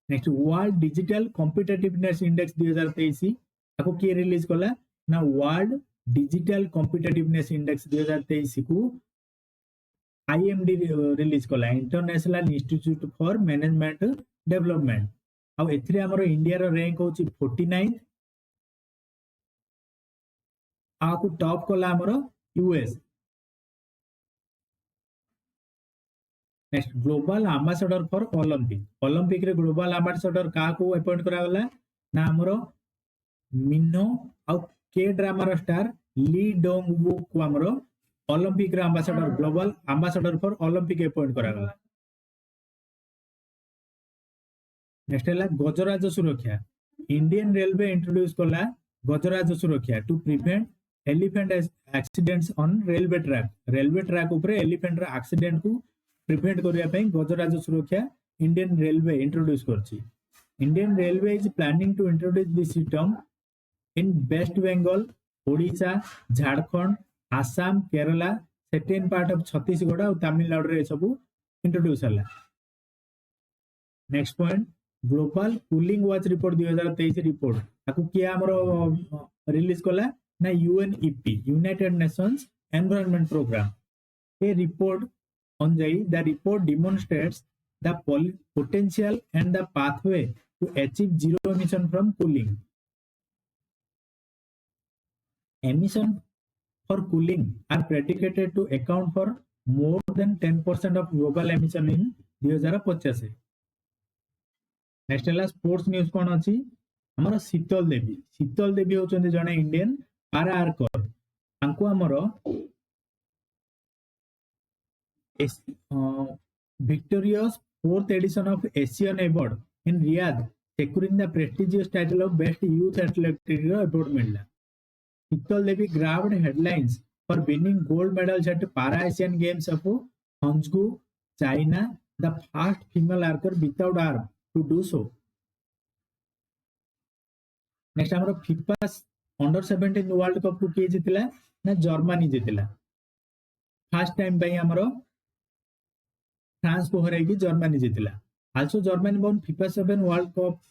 Next, World Digital Competitiveness Index 2023 आपको किए release कला ना world digital competitiveness index 2023 को IMD release कला international institute for management development आ एथरे हमर India रो rank होची 49 आकु टॉप कला हमर US. Next global ambassador for Olympic रे ग्लोबल एम्बेसडर का को अपॉइंट करा गला ना हमर मिनो आउ के ड्रामा रो स्टार ली डोंग वू को हमरो ओलंपिक रो ambassador global ambassador for Olympic appoint करा गला. नेक्स्ट है गजराज सुरक्षा इंडियन रेलवे इंट्रोड्यूस कला Gajraj Suraksha to prevent elephant accidents on railway track ऊपर एलिफेंट रो एक्सीडेंट को प्रिवेंट करिया पई Gajraj Suraksha Indian railway introduce करछि. Indian railway is planning to introduce this system in West Bengal, Odisha, Jharkhand, Assam, Kerala, certain part of Chhattisgarh और तमिलनाडु रे सब introduce हला. Next point global cooling watch report 2023 report ताकू किया हमरो रिलीज कला ना UNEP united nations environment programme. ए रिपोर्ट ऑन जाई the report demonstrates the potential and the pathway to achieve zero emission from cooling. Emission for cooling are predicated to account for more than 10% of global emission in 2050. Next है sports news कौन अच्छी हमर शीतल देवी होचंदी जने Indian पारा आर्कर तांको हमर victorious fourth edition of Asian Award in Riyadh securing the prestigious title of best youth athlete award मिलला. शीतल देवी grabbed headlines for winning gold medals at Para Asian Games of Hangzhou, China, the first female archer without arm to do so. Next हमरो FIFA under 17 world cup को किए जितला ना Germany जितला. First time भाई हमरो France को हराई की जर्मनी जितला. Also Germany won FIFA 7 World Cup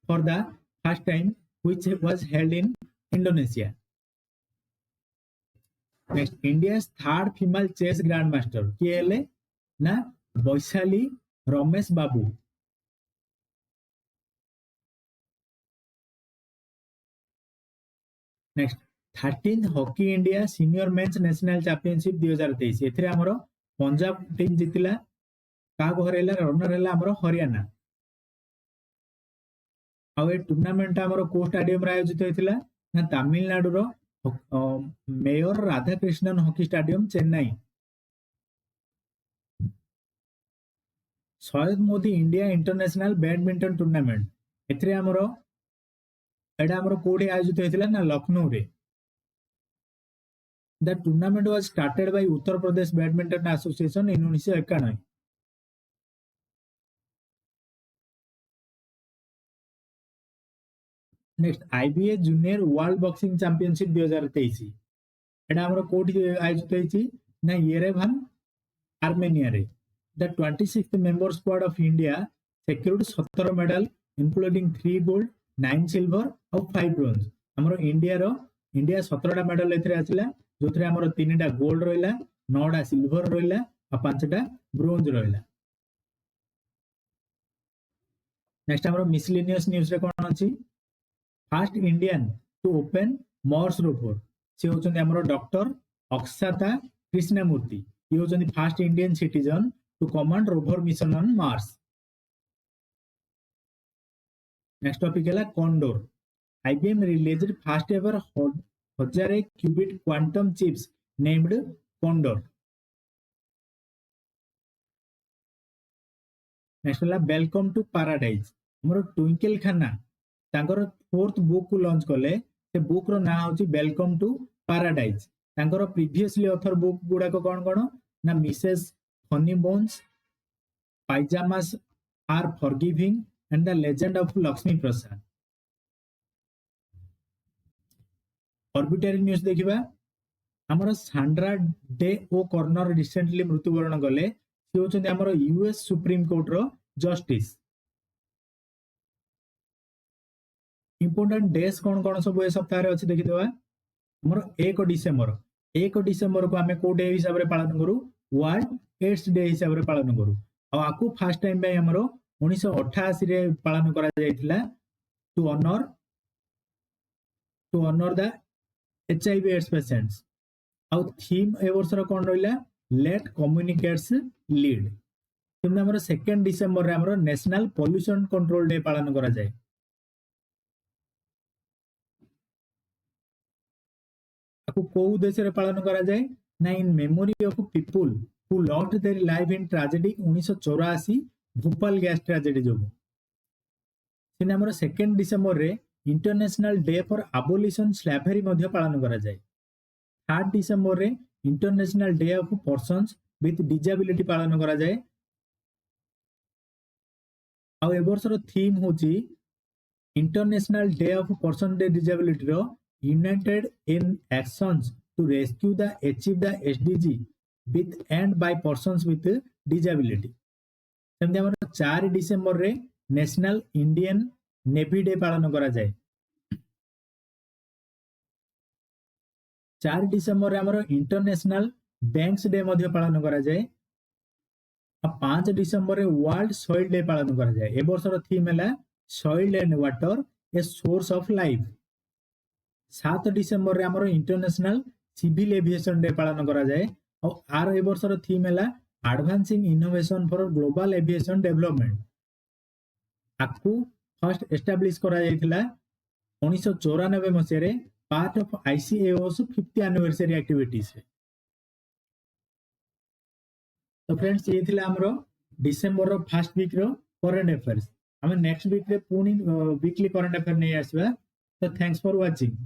for the first time which was held in Indonesia. Next, India's third female chess grandmaster किए हेले ना Vaishali Ramesh Babu. Next 13th hockey India senior men's national championship 2023 एथरे हमरो Punjab team जितिला का को Harela runner हैला हमरो हरियाणा. आ ए tournament हमरो को स्टेडियम रे आयोजित होइतिला ना तमिलनाडु रो mayor Radhakrishnan hockey stadium Chennai. Syed Modi India international badminton tournament एथिरे हमरो एटा हमरो कोठी आयोजित होइतिला ना लखनऊ रे। The tournament was started by Uttar Pradesh badminton association in 1991। Next IBA junior world boxing championship 2023 एटा हमरो कोठी आयोजित होइछि ना येरेभान आर्मेनिया रे। The 26th member squad of India secured 17 medal including 3 gold, 9 silver और 5 bronze। हमरो इंडिया 17टा मेडल एथिरे आसिला जोथरे हमरो 3टा गोल्ड रहिला, 9टा सिल्वर रहिला और 5टा ब्रोंज रहिला। नेक्स्ट हमरो मिसलेनियस न्यूज रे कोन अछि first Indian to open Mars rover से होचंदी हमरो डॉक्टर अक्षता कृष्णमूर्ति। ये होचंदी first Indian citizen to command rover mission on Mars। Next topic है Condor। IBM released first ever 1000 qubit quantum chips named Condor। Next है Welcome to Paradise। हमरो ट्विंकल खन्ना तांकर fourth book को लॉन्च कले से बुक रो ना होची वेलकम टू पैराडाइज। तांकर प्रीवियसली ऑथर बुक गुडा को कोन ना Mrs funny bones, pyjamas are forgiving and the legend of Lakshmi Prasad. Obituary news देखिबा हमर Sandra Day O'Connor recently मृत्युवरण गले से होचंदी हमर यूएस सुप्रीम कोर्ट रो जस्टिस। इंपोर्टेंट डेज कोन सब ए सप्ताह रे अछि देखि देबा हमर 1 डिसेंबर को हमें को डे हिसाब रे पालन करू वर्ल्ड एड्स डे हिसाब रे पालन करू। आ आकु फर्स्ट टाइम बाय हमरो 1988 रे पालन करा जायतिला to honour the HIV AIDS patients. आ थीम ए वर्ष रो कोन रहिला लेट कम्युनिकेट्स लीड। किंतु हमरो 2 डिसेंबर रे हमरो नेशनल पोल्यूशन कंट्रोल डे पालन करा जाय। आकु को उद्देश्य रे पालन करा जाय ना in memory of people who lost their life in tragedy 1984 Bhopal gas tragedy जो। सिने हमरो 2 डिसेंबर रे international day for abolition slavery मध्ये पालन करा जाय। 3 डिसेंबर रे international day of persons with disability पालन करा जाय। आ ए वर्ष रो थीम होची international day of person with disability रो united in actions to rescue the achieve the SDG with and by persons with disability। सेमते हमर 4 डिसेंबर रे नेशनल इंडियन नेवी डे पालन करा जाय। 4 डिसेंबर रे हमर इंटरनेशनल बैंक्स डे मध्ये पालन करा जाय। 5 डिसेंबर रे वर्ल्ड सॉइल डे पालन करा जाय। ए वर्ष रो थीम हैला soil and water a source of life. 7 December रे हमर इंटरनेशनल सिविल एविएशन डे पालन करा जाय। और आर ए वर्ष रो थीम हैला advancing innovation for global aviation development. आकु फर्स्ट एस्टैब्लिश करा जायतिला 1994 मसिया रे part of ICAO's 50th anniversary activities. तो फ्रेंड्स ये थिला हमरो डिसेंबर रो फर्स्ट वीक रो करंट अफेयर्स। हम नेक्स्ट वीक रे पुनी वीकली करंट अफेयर नै आसबा। तो थैंक्स फॉर वाचिंग।